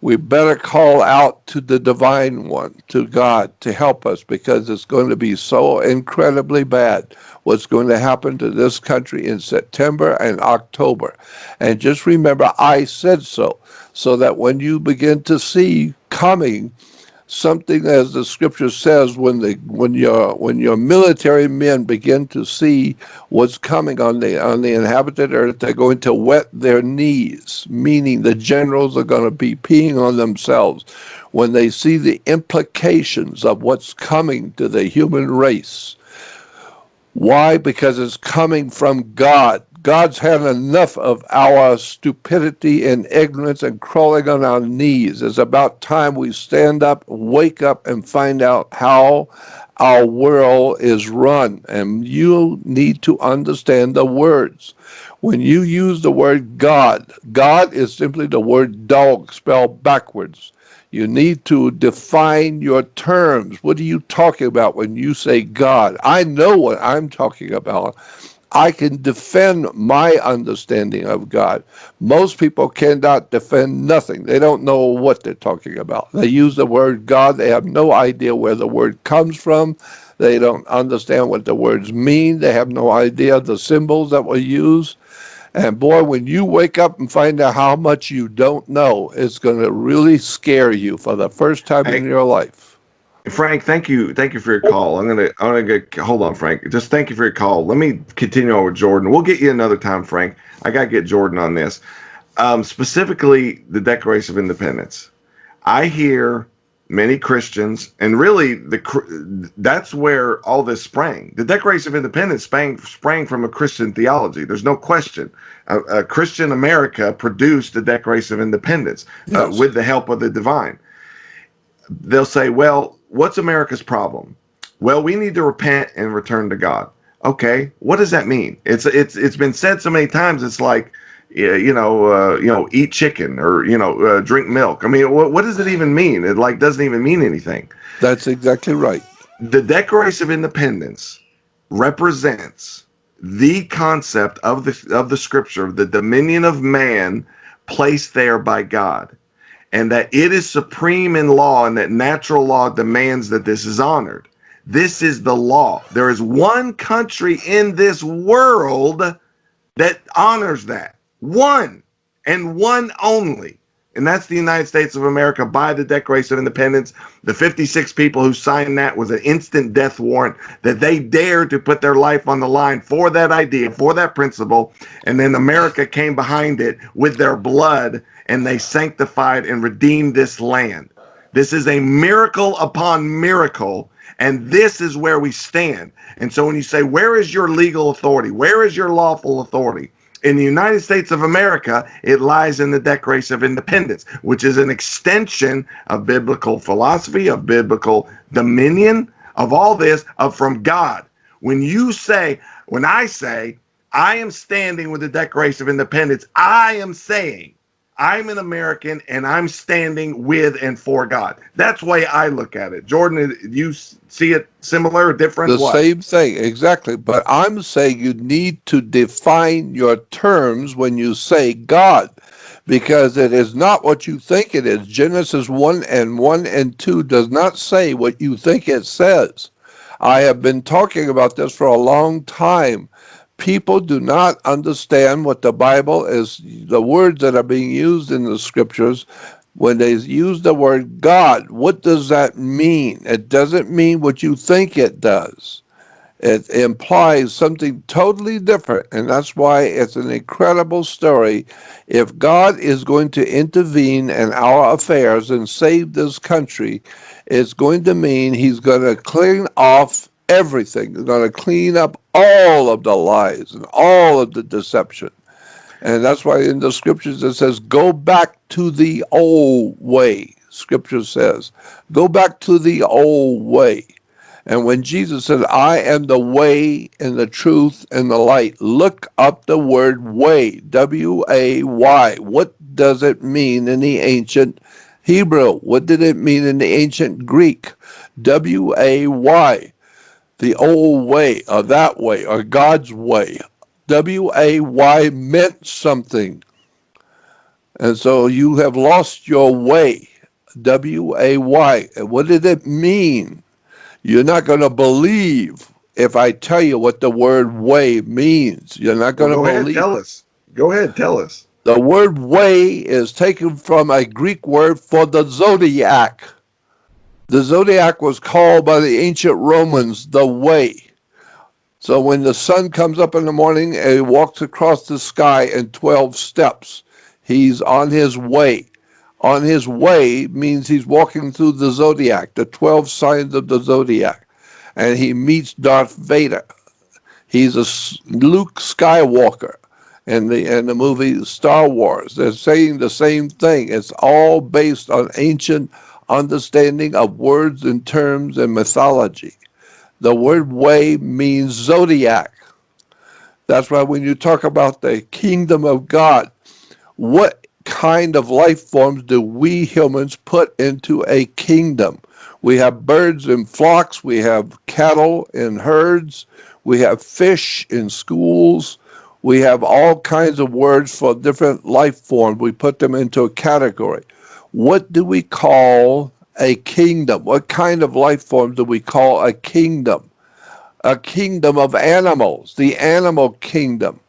We better call out to the divine one, to God, to help us, because it's going to be so incredibly bad what's going to happen to this country in September and October. And just remember, I said so that when you begin to see coming something, as the scripture says, when your military men begin to see what's coming on the inhabited earth, they're going to wet their knees, meaning the generals are going to be peeing on themselves when they see the implications of what's coming to the human race. Why? Because it's coming from God. God's had enough of our stupidity and ignorance and crawling on our knees. It's about time we stand up, wake up, and find out how our world is run. And you need to understand the words. When you use the word God, God is simply the word dog spelled backwards. You need to define your terms. What are you talking about when you say God? I know what I'm talking about. I can defend my understanding of God. Most people cannot defend nothing. They don't know what they're talking about. They use the word God. They have no idea where the word comes from. They don't understand what the words mean. They have no idea the symbols that were used. And boy, when you wake up and find out how much you don't know, it's going to really scare you for the first time in your life. Frank, thank you for your call. I'm gonna get, hold on, Frank. Just thank you for your call. Let me continue on with Jordan. We'll get you another time, Frank. I gotta get Jordan on this. Specifically, the Declaration of Independence. I hear many Christians, and really that's where all this sprang. The Declaration of Independence sprang from a Christian theology. There's no question. Christian America produced the Declaration of Independence with the help of the divine. They'll say, well, what's America's problem? Well, we need to repent and return to God. Okay, what does that mean? It's been said so many times. It's like, eat chicken or drink milk. I mean, what does it even mean? It doesn't even mean anything. That's exactly right. The Declaration of Independence represents the concept of the scripture, the dominion of man placed there by God, and that it is supreme in law, and that natural law demands that this is honored. This is the law. There is one country in this world that honors that. One, and one only. And that's the United States of America by the Declaration of Independence. The 56 people who signed that was an instant death warrant that they dared to put their life on the line for that idea, for that principle. And then America came behind it with their blood, and they sanctified and redeemed this land. This is a miracle upon miracle, and this is where we stand. And so when you say, where is your legal authority? Where is your lawful authority? In the United States of America, it lies in the Declaration of Independence, which is an extension of biblical philosophy, of biblical dominion, of all this, from God. When I say, I am standing with the Declaration of Independence, I am saying, I'm an American and I'm standing with and for God. That's the way I look at it. Jordan, you see it similar or different? The same thing, exactly. But I'm saying you need to define your terms when you say God, because it is not what you think it is. Genesis 1 and 1 and 2 does not say what you think it says. I have been talking about this for a long time. People do not understand what the Bible is, the words that are being used in the scriptures. When they use the word God, what does that mean? It doesn't mean what you think it does. It implies something totally different, and that's why it's an incredible story. If God is going to intervene in our affairs and save this country, it's going to mean he's going to clean off everything. He's going to clean up all of the lies and all of the deception. And that's why in the scriptures it says, go back to the old way. Scripture says, go back to the old way. And when Jesus said, I am the way and the truth and the light, look up the word way, W-A-Y. What does it mean in the ancient Hebrew? What did it mean in the ancient Greek? W-A-Y, the old way, or that way, or God's way. W-A-Y meant something. And so you have lost your way. W-A-Y. What did it mean? You're not going to believe if I tell you what the word way means. You're not going to believe. Tell us. Go ahead, tell us. The word way is taken from a Greek word for the zodiac. The zodiac was called by the ancient Romans the way. So when the sun comes up in the morning and he walks across the sky in 12 steps, he's on his way. On his way means he's walking through the zodiac, the 12 signs of the zodiac. And he meets Darth Vader. He's a Luke Skywalker in the movie Star Wars. They're saying the same thing. It's all based on ancient understanding of words and terms and mythology. The word way means zodiac. That's why when you talk about the kingdom of God, what kind of life forms do we humans put into a kingdom? We have birds in flocks, we have cattle in herds, we have fish in schools, we have all kinds of words for different life forms. We put them into a category. What do we call a kingdom? What kind of life form do we call a kingdom? A kingdom of animals, the animal kingdom.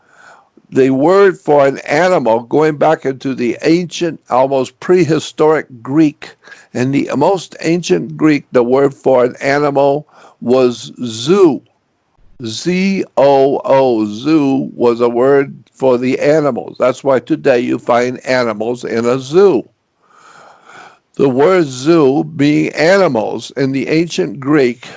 The word for an animal, going back into the ancient, almost prehistoric Greek, in the most ancient Greek, the word for an animal was zoo. Z-O-O, zoo was a word for the animals. That's why today you find animals in a zoo. The word zoo, being animals, in the ancient Greek,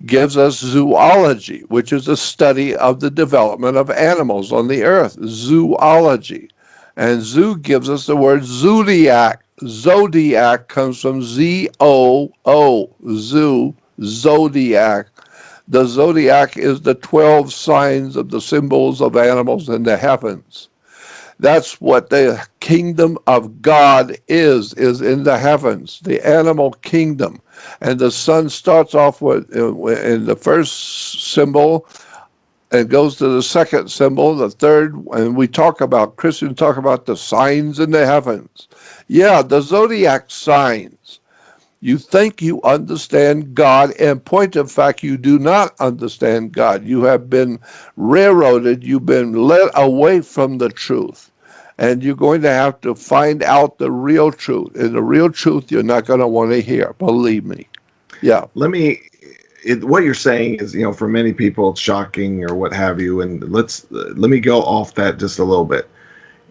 gives us zoology, which is a study of the development of animals on the earth. Zoology. And zoo gives us the word zodiac. Zodiac comes from Z-O-O, zoo, zodiac. The zodiac is the 12 signs of the symbols of animals in the heavens. That's what the kingdom of God is in the heavens, the animal kingdom. And the sun starts off with in the first symbol and goes to the second symbol, the third, and Christians talk about the signs in the heavens. Yeah, the zodiac signs. You think you understand God, and point of fact, you do not understand God. You have been railroaded, you've been led away from the truth. And you're going to have to find out the real truth. And the real truth you're not going to want to hear, believe me. Yeah. What you're saying is, for many people it's shocking or what have you. And let me go off that just a little bit.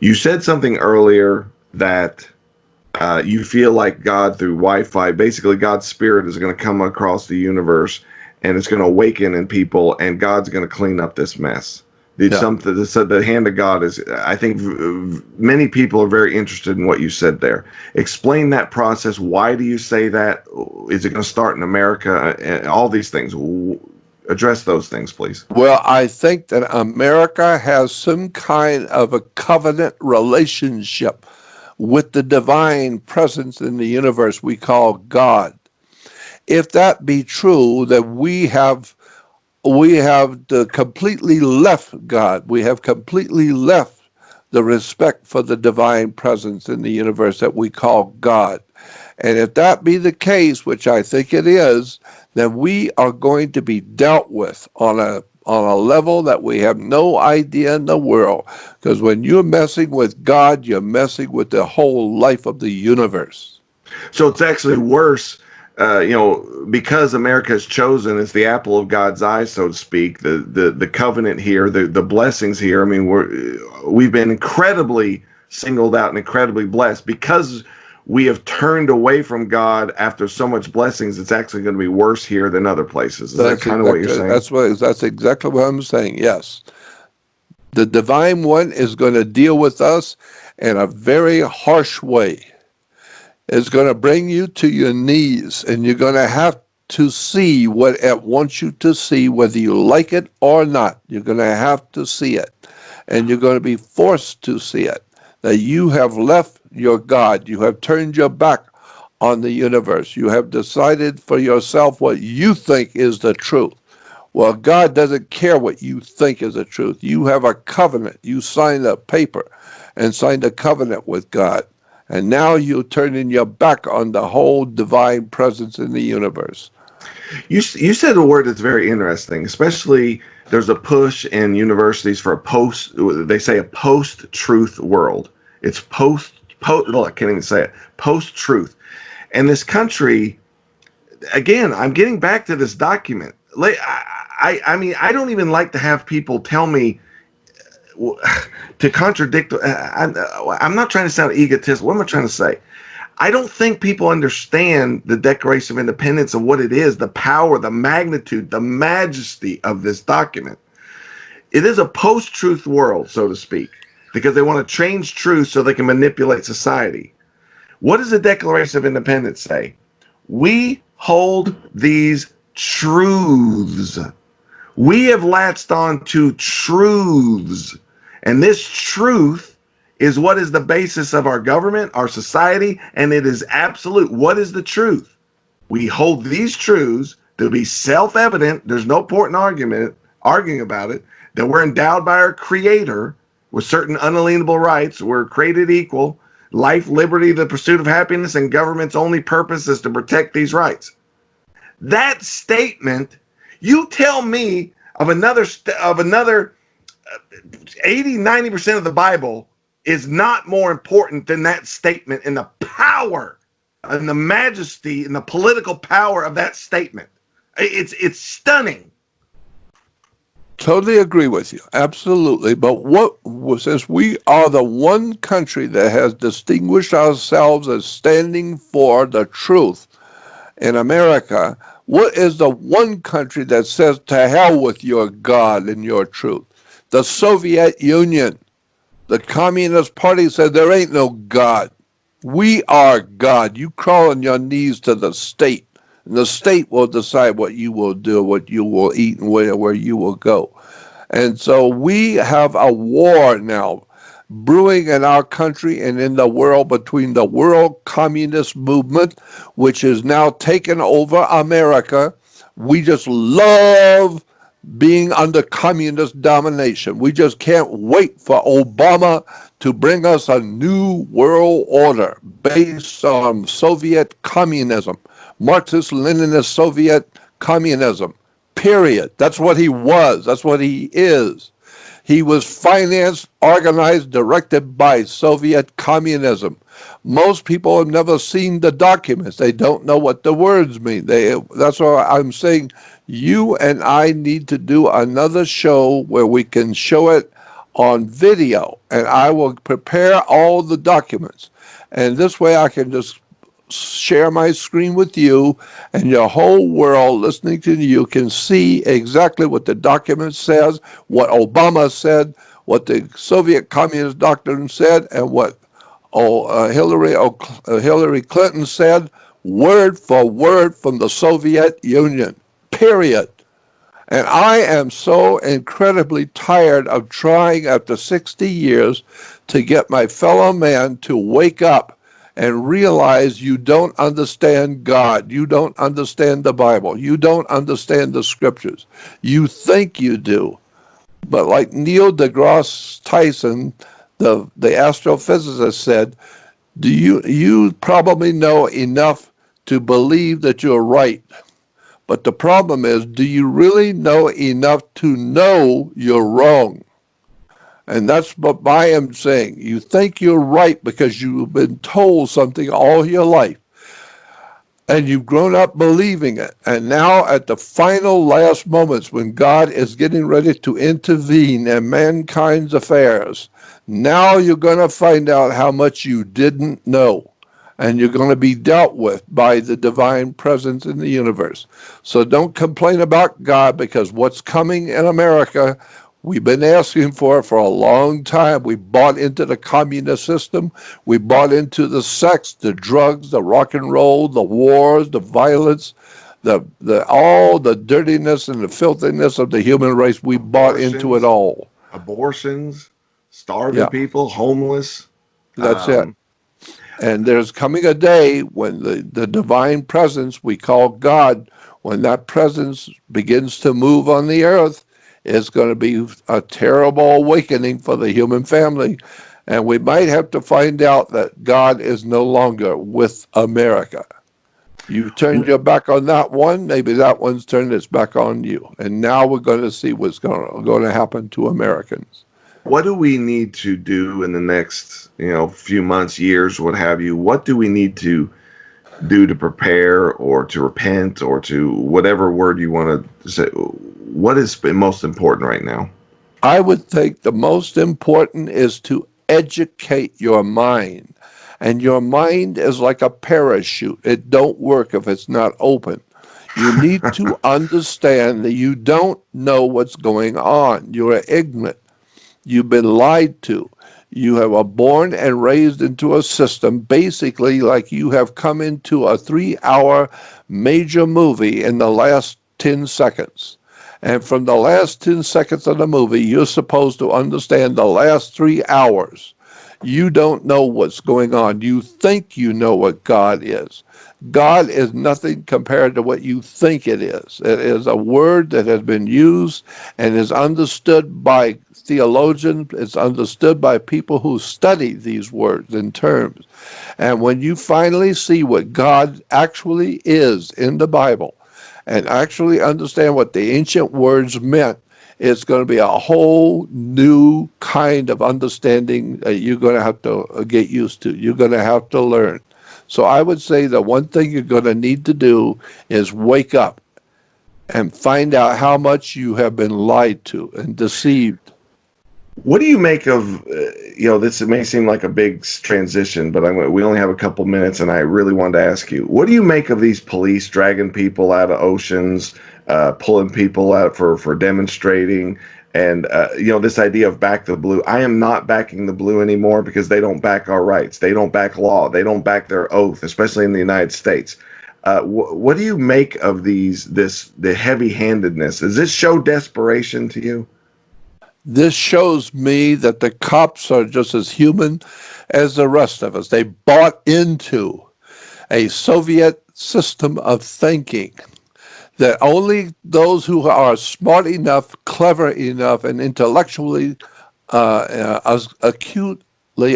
You said something earlier that you feel like God through Wi-Fi, basically God's spirit is going to come across the universe and it's going to awaken in people and God's going to clean up this mess. Something that said the hand of God is, I think many people are very interested in what you said there. Explain that process. Why do you say that? Is it going to start in America? And all these things. Address those things, please. Well, I think that America has some kind of a covenant relationship with the divine presence in the universe we call God. If that be true, that we have completely left God. We have completely left the respect for the divine presence in the universe that we call God. And if that be the case, which I think it is, then we are going to be dealt with on a level that we have no idea in the world. Because when you're messing with God, you're messing with the whole life of the universe. So it's actually worse, because America has chosen, it's the apple of God's eye, so to speak, the covenant here, the blessings here. I mean, we've been incredibly singled out and incredibly blessed because we have turned away from God after so much blessings. It's actually going to be worse here than other places. Is that kind of what you're saying? That's exactly what I'm saying. Yes. The divine one is going to deal with us in a very harsh way. It's going to bring you to your knees, and you're going to have to see what it wants you to see, whether you like it or not. You're going to have to see it, and you're going to be forced to see it, that you have left your God. You have turned your back on the universe. You have decided for yourself what you think is the truth. Well, God doesn't care what you think is the truth. You have a covenant. You signed a paper and signed a covenant with God. And now you're turning your back on the whole divine presence in the universe. You said a word that's very interesting, especially there's a push in universities for they say a post-truth world. It's I can't even say it, post-truth. And this country, again, I'm getting back to this document. I mean, I don't even like to have people tell me to contradict. I'm not trying to sound egotistical. What am I trying to say? I don't think people understand the Declaration of Independence and what it is, the power, the magnitude, the majesty of this document. It is a post-truth world, so to speak, because they want to change truth so they can manipulate society. What does the Declaration of Independence say? We hold these truths. We have latched on to truths. And this truth is what is the basis of our government, our society, and it is absolute. What is the truth? We hold these truths to be self-evident. There's no point in arguing about it, that we're endowed by our Creator with certain unalienable rights. We're created equal. Life, liberty, the pursuit of happiness, and government's only purpose is to protect these rights. That statement, you tell me of another 80-90% of the Bible is not more important than that statement and the power and the majesty and the political power of that statement. It's stunning. Totally agree with you. Absolutely. But since we are the one country that has distinguished ourselves as standing for the truth in America, what is the one country that says to hell with your God and your truth? The Soviet Union. The Communist Party said there ain't no God. We are God. You crawl on your knees to the state, and the state will decide what you will do, what you will eat, and where you will go. And so we have a war now brewing in our country and in the world between the world communist movement, which is now taken over America. We just love being under communist domination. We just can't wait for Obama to bring us a new world order based on Soviet communism, Marxist-Leninist Soviet communism, period. That's what he was. That's what he is. He was financed, organized, directed by Soviet communism. Most people have never seen the documents. They don't know what the words mean. That's why I'm saying you and I need to do another show where we can show it on video, and I will prepare all the documents. And this way I can just share my screen with you, and your whole world listening to you can see exactly what the document says, what Obama said, what the Soviet Communist doctrine said, and what Hillary Clinton said, word for word from the Soviet Union, period. And I am so incredibly tired of trying after 60 years to get my fellow man to wake up and realize you don't understand God. You don't understand the Bible. You don't understand the scriptures. You think you do. But like Neil deGrasse Tyson, the astrophysicist said, you probably know enough to believe that you're right. But the problem is, do you really know enough to know you're wrong? And that's what I am saying. You think you're right because you've been told something all your life. And you've grown up believing it. And now at the final last moments when God is getting ready to intervene in mankind's affairs, now you're going to find out how much you didn't know. And you're going to be dealt with by the divine presence in the universe. So don't complain about God, because what's coming in America, we've been asking for a long time. We bought into the communist system. We bought into the sex, the drugs, the rock and roll, the wars, the violence, all the dirtiness and the filthiness of the human race. We bought into it all. Abortions, starving Yeah. people, homeless. That's it. And there's coming a day when the divine presence we call God, when that presence begins to move on the earth, it's going to be a terrible awakening for the human family. And we might have to find out that God is no longer with America. You turned your back on that one, maybe that one's turned its back on you. And now we're going to see what's going to happen to Americans. What do we need to do in the next, few months, years, what have you? What do we need to do to prepare or to repent or to whatever word you want to say? What is most important right now? I would think the most important is to educate your mind. And your mind is like a parachute. It don't work if it's not open. You need to understand that you don't know what's going on. You are ignorant. You've been lied to. You have born and raised into a system, basically like you have come into a 3-hour major movie in the last 10 seconds. And from the last 10 seconds of the movie, you're supposed to understand the last 3 hours. You don't know what's going on. You think you know what God is. God is nothing compared to what you think it is. It is a word that has been used and is understood by theologians. It's understood by people who study these words and terms. And when you finally see what God actually is in the Bible and actually understand what the ancient words meant, it's going to be a whole new kind of understanding that you're going to have to get used to. You're going to have to learn. So I would say the one thing you're going to need to do is wake up and find out how much you have been lied to and deceived. What do you make of, this may seem like a big transition, but we only have a couple minutes, and I really wanted to ask you, what do you make of these police dragging people out of oceans, pulling people out for demonstrating, and, this idea of back the blue? I am not backing the blue anymore because they don't back our rights. They don't back law. They don't back their oath, especially in the United States. What do you make of the heavy-handedness? Does this show desperation to you? This shows me that the cops are just as human as the rest of us. They bought into a Soviet system of thinking that only those who are smart enough, clever enough, and intellectually acutely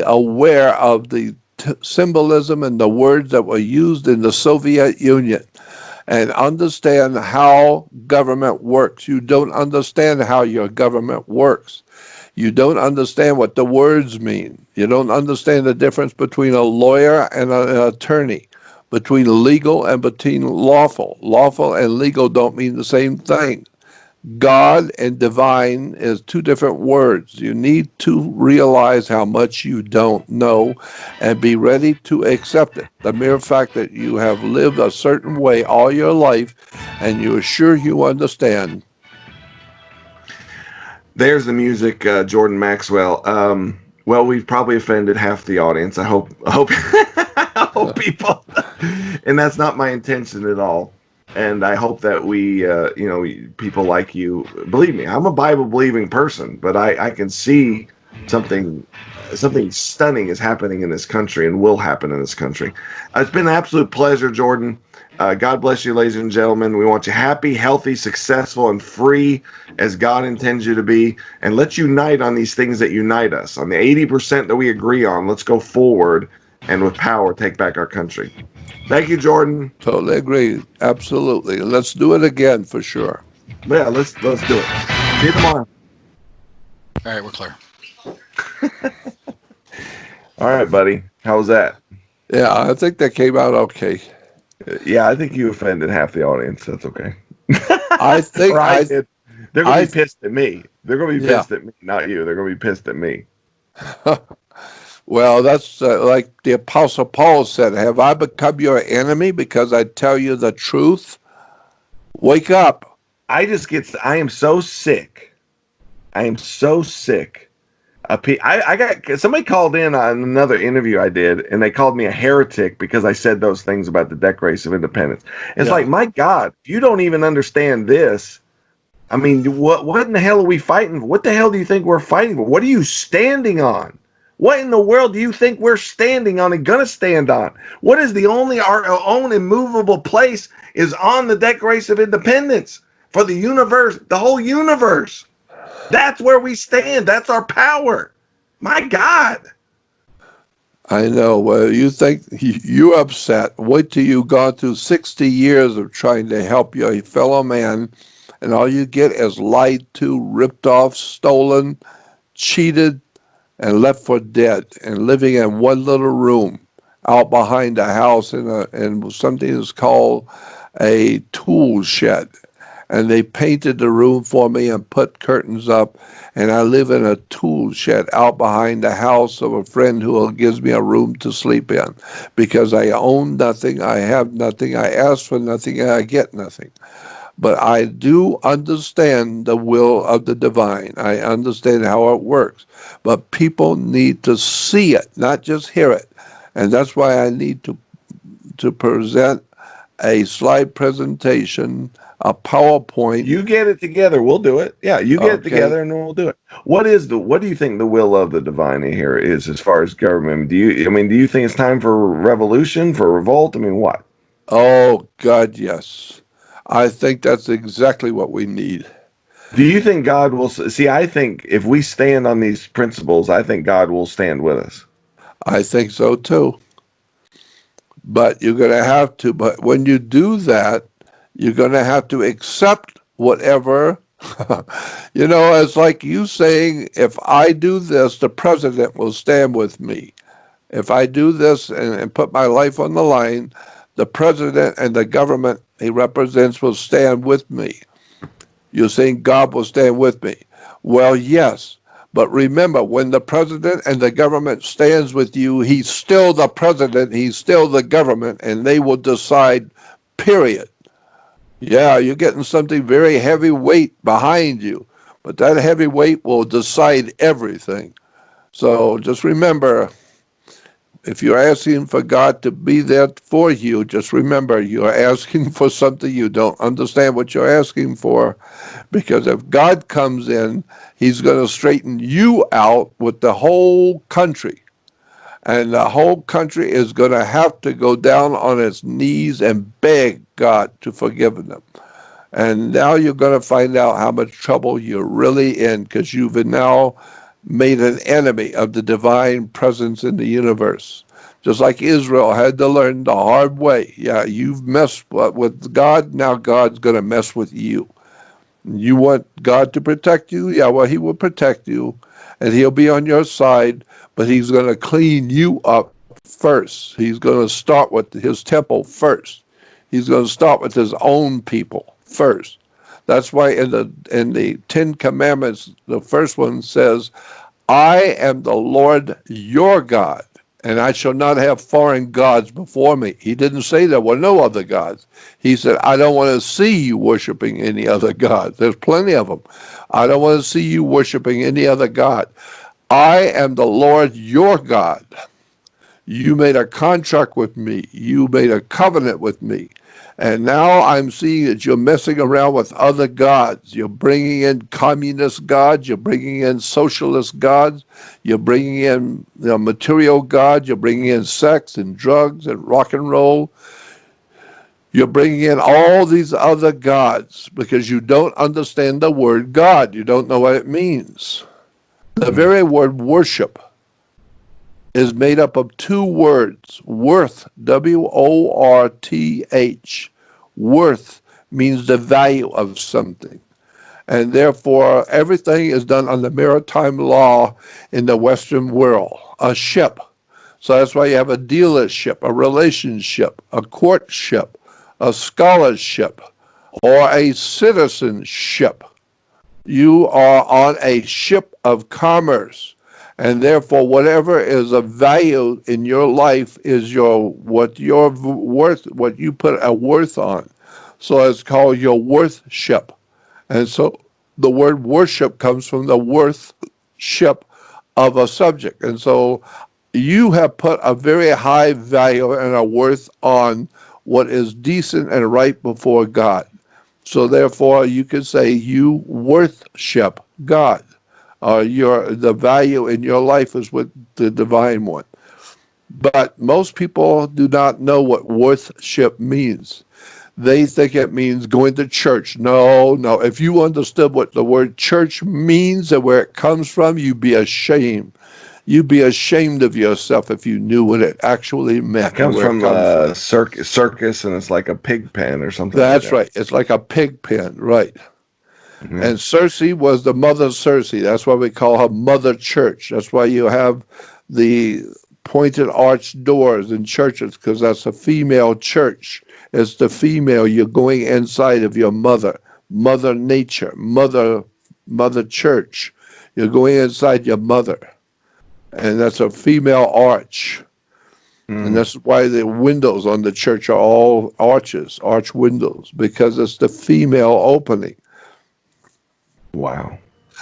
aware of the symbolism and the words that were used in the Soviet Union and understand how government works. You don't understand how your government works. You don't understand what the words mean. You don't understand the difference between a lawyer and an attorney, between legal and between lawful. Lawful and legal don't mean the same thing. God and divine is two different words. You need to realize how much you don't know and be ready to accept it. The mere fact that you have lived a certain way all your life and you're sure you understand. There's the music, Jordan Maxwell. Well, we've probably offended half the audience. I hope people, and that's not my intention at all. And I hope that we, people like you, believe me, I'm a Bible believing person, but I can see something, something stunning is happening in this country and will happen in this country. It's been an absolute pleasure, Jordan. God bless you, ladies and gentlemen. We want you happy, healthy, successful, and free as God intends you to be. And let's unite on these things that unite us. On the 80% that we agree on, let's go forward and with power take back our country. Thank you, Jordan. Totally agree. Absolutely. Let's do it again for sure. Yeah, let's do it. See you tomorrow. All right, we're clear. All right, buddy. How was that? Yeah, I think that came out okay. Yeah, I think you offended half the audience. That's okay. I think They're going to be pissed at me. They're going to be Yeah. pissed at me, not you. They're going to be pissed at me. Well, that's like the Apostle Paul said, have I become your enemy because I tell you the truth? Wake up. I am so sick. I am so sick. I got somebody called in on another interview I did, and they called me a heretic because I said those things about the Declaration of Independence. It's like, my God, if you don't even understand this, I mean, what in the hell are we fighting for? What the hell do you think we're fighting for? What are you standing on? What in the world do you think we're standing on and gonna stand on? What is the only our own immovable place is on the Declaration of Independence for the universe, the whole universe. That's where we stand. That's our power. My God. I know. Well, you think you're upset. Wait till you've gone through 60 years of trying to help your fellow man, and all you get is lied to, ripped off, stolen, cheated, and left for dead, and living in one little room out behind a house in something that's called a tool shed. And they painted the room for me and put curtains up, and I live in a tool shed out behind the house of a friend who gives me a room to sleep in, because I own nothing, I have nothing, I ask for nothing, and I get nothing. But I do understand the will of the divine. I understand how it works. But people need to see it, not just hear it. And that's why I need to present a slide presentation, a PowerPoint. You get it together, we'll do it. Yeah, you get it together and we'll do it. What do you think the will of the divine here is as far as government? Do you think it's time for revolution, for revolt? I mean, what? Oh God, yes. I think that's exactly what we need. Do you think God will see? I think if we stand on these principles, I think God will stand with us. I think so too. But you're going to have to. But when you do that, you're going to have to accept whatever. It's like you saying, if I do this, the president will stand with me. If I do this and put my life on the line, the president and the government he represents will stand with me. You're saying God will stand with me. Well, yes. But remember, when the president and the government stands with you, he's still the president, he's still the government, and they will decide, period. Yeah, you're getting something very heavyweight behind you, but that heavyweight will decide everything. So just remember, if you're asking for God to be there for you, just remember you're asking for something you don't understand what you're asking for. Because if God comes in, he's going to straighten you out with the whole country. And the whole country is going to have to go down on its knees and beg God to forgive them. And now you're going to find out how much trouble you're really in, because you've now made an enemy of the divine presence in the universe. Just like Israel had to learn the hard way. Yeah, you've messed with God, now God's going to mess with you. You want God to protect you? Yeah, well, he will protect you, and he'll be on your side, but he's going to clean you up first. He's going to start with his temple first. He's going to start with his own people first. That's why in the Ten Commandments, the first one says, I am the Lord your God, and I shall not have foreign gods before me. He didn't say there were no other gods. He said, I don't want to see you worshiping any other gods. There's plenty of them. I don't want to see you worshiping any other God. I am the Lord your God. You made a contract with me. You made a covenant with me. And now I'm seeing that you're messing around with other gods. You're bringing in communist gods. You're bringing in socialist gods. You're bringing in material gods. You're bringing in sex and drugs and rock and roll. You're bringing in all these other gods because you don't understand the word God. You don't know what it means. The very word worship is made up of two words, worth, W-O-R-T-H. Worth means the value of something. And therefore, everything is done under maritime law in the Western world. A ship. So that's why you have a dealership, a relationship, a courtship, a scholarship, or a citizenship. You are on a ship of commerce. And therefore, whatever is of value in your life is what you put a worth on. So it's called your worthship. And so the word worship comes from the worthship of a subject. And so you have put a very high value and a worth on what is decent and right before God. So therefore, you could say you worship God. The value in your life is with the divine one. But most people do not know what worship means. They think it means going to church. No. If you understood what the word church means and where it comes from, you'd be ashamed. You'd be ashamed of yourself if you knew what it actually meant. It comes from circus, and it's like a pig pen or something. That's right. It's like a pig pen, right? Mm-hmm. And Circe was the mother Circe. That's why we call her Mother Church. That's why you have the pointed arch doors in churches, because that's a female church. It's the female. You're going inside of your mother nature, mother church. You're going inside your mother. And that's a female arch. And that's why the windows on the church are all arches, arch windows, because it's the female opening. Wow.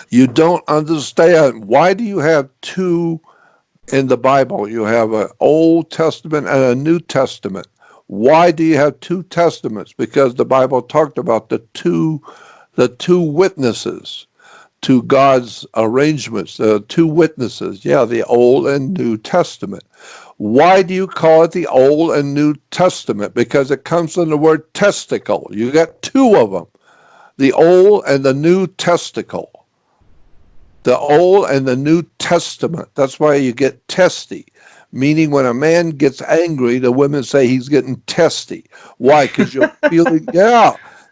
You don't understand. Why do you have two in the Bible? You have an Old Testament and a New Testament. Why do you have two testaments? Because the Bible talked about the two witnesses to God's arrangements, the two witnesses. Yeah, the Old and New Testament. Why do you call it the Old and New Testament? Because it comes from the word testicle. You got two of them. The Old and the New Testicle. The Old and the New Testament. That's why you get testy. Meaning when a man gets angry, the women say he's getting testy. Why? Because you're feeling,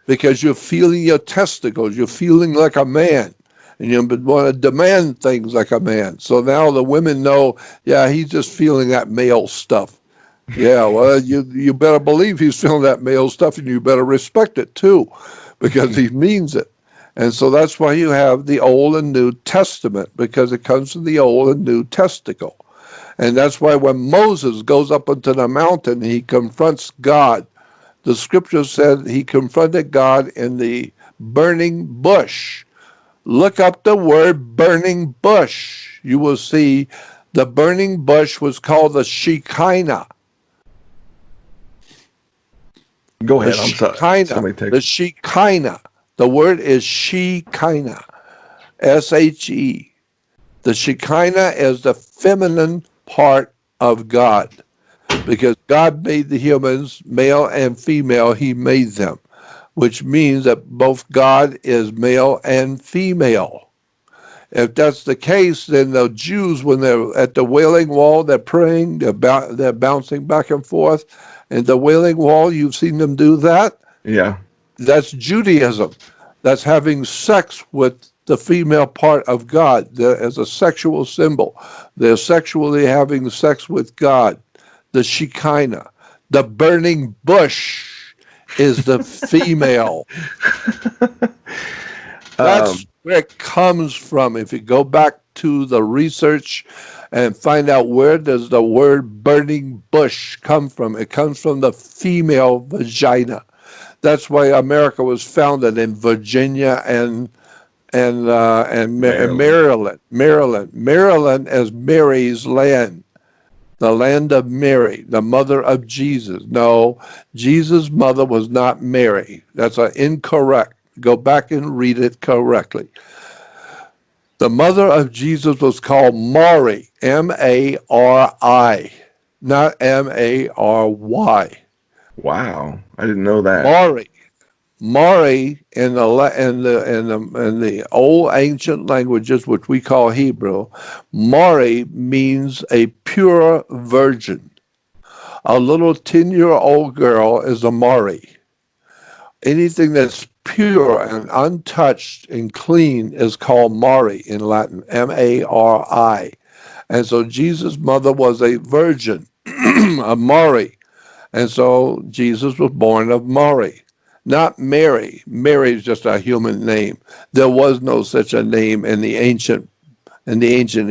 because you're feeling your testicles. You're feeling like a man. And you want to demand things like a man. So now the women know, he's just feeling that male stuff. Yeah, well, you better believe he's feeling that male stuff, and you better respect it too, because he means it. And so that's why you have the Old and New Testament, because it comes from the Old and New Testicle. And that's why when Moses goes up into the mountain, he confronts God. The scripture said he confronted God in the burning bush. Look up the word burning bush. You will see the burning bush was called the Shekinah. Go ahead. I'm sorry. The Shekinah. The word is Shekinah. S-H-E. The Shekinah is the feminine part of God. Because God made the humans, male and female, he made them. Which means that both God is male and female. If that's the case, then the Jews, when they're at the Wailing Wall, they're praying, they're bouncing back and forth. And the Wailing Wall, you've seen them do that? Yeah. That's Judaism. That's having sex with the female part of God as a sexual symbol. They're sexually having sex with God. The Shekinah. The burning bush is the female. That's where it comes from. If you go back to the research and find out where does the word burning bush come from, it comes from the female vagina. That's why America was founded in Virginia and Maryland. Maryland as Mary's land, the land of Mary, the mother of Jesus. No, Jesus' mother was not Mary. That's incorrect. Go back and read it correctly. The mother of Jesus was called Mary, Mari, not Mary. Wow, I didn't know that. Mari in the old ancient languages, which we call Hebrew, Mari means a pure virgin. A little 10-year-old girl is a Mari. Anything that's pure and untouched and clean is called Mari in Latin, Mari. And so Jesus' mother was a virgin, a Mari. And so Jesus was born of Mari, not Mary. Mary is just a human name. There was no such a name in the ancient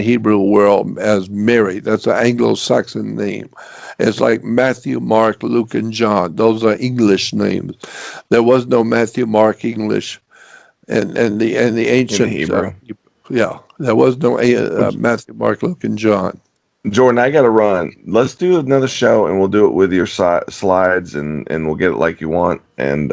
Hebrew world as Mary. That's an Anglo-Saxon name. It's like Matthew, Mark, Luke, and John. Those are English names. There was no Matthew, Mark, English, and the ancient. In Hebrew. There was no Matthew, Mark, Luke, and John. Jordan, I got to run. Let's do another show, and we'll do it with your slides, and we'll get it like you want, and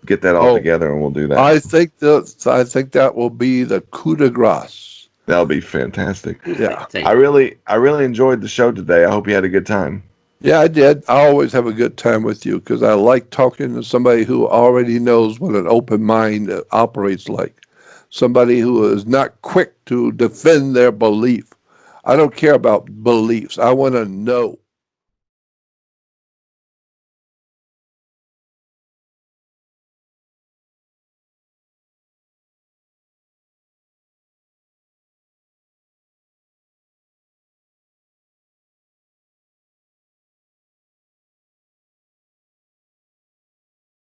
get that all together, and we'll do that. I think that will be the coup de grace. That'll be fantastic. Yeah. I really enjoyed the show today. I hope you had a good time. Yeah, I did. I always have a good time with you because I like talking to somebody who already knows what an open mind operates like. Somebody who is not quick to defend their belief. I don't care about beliefs. I want to know.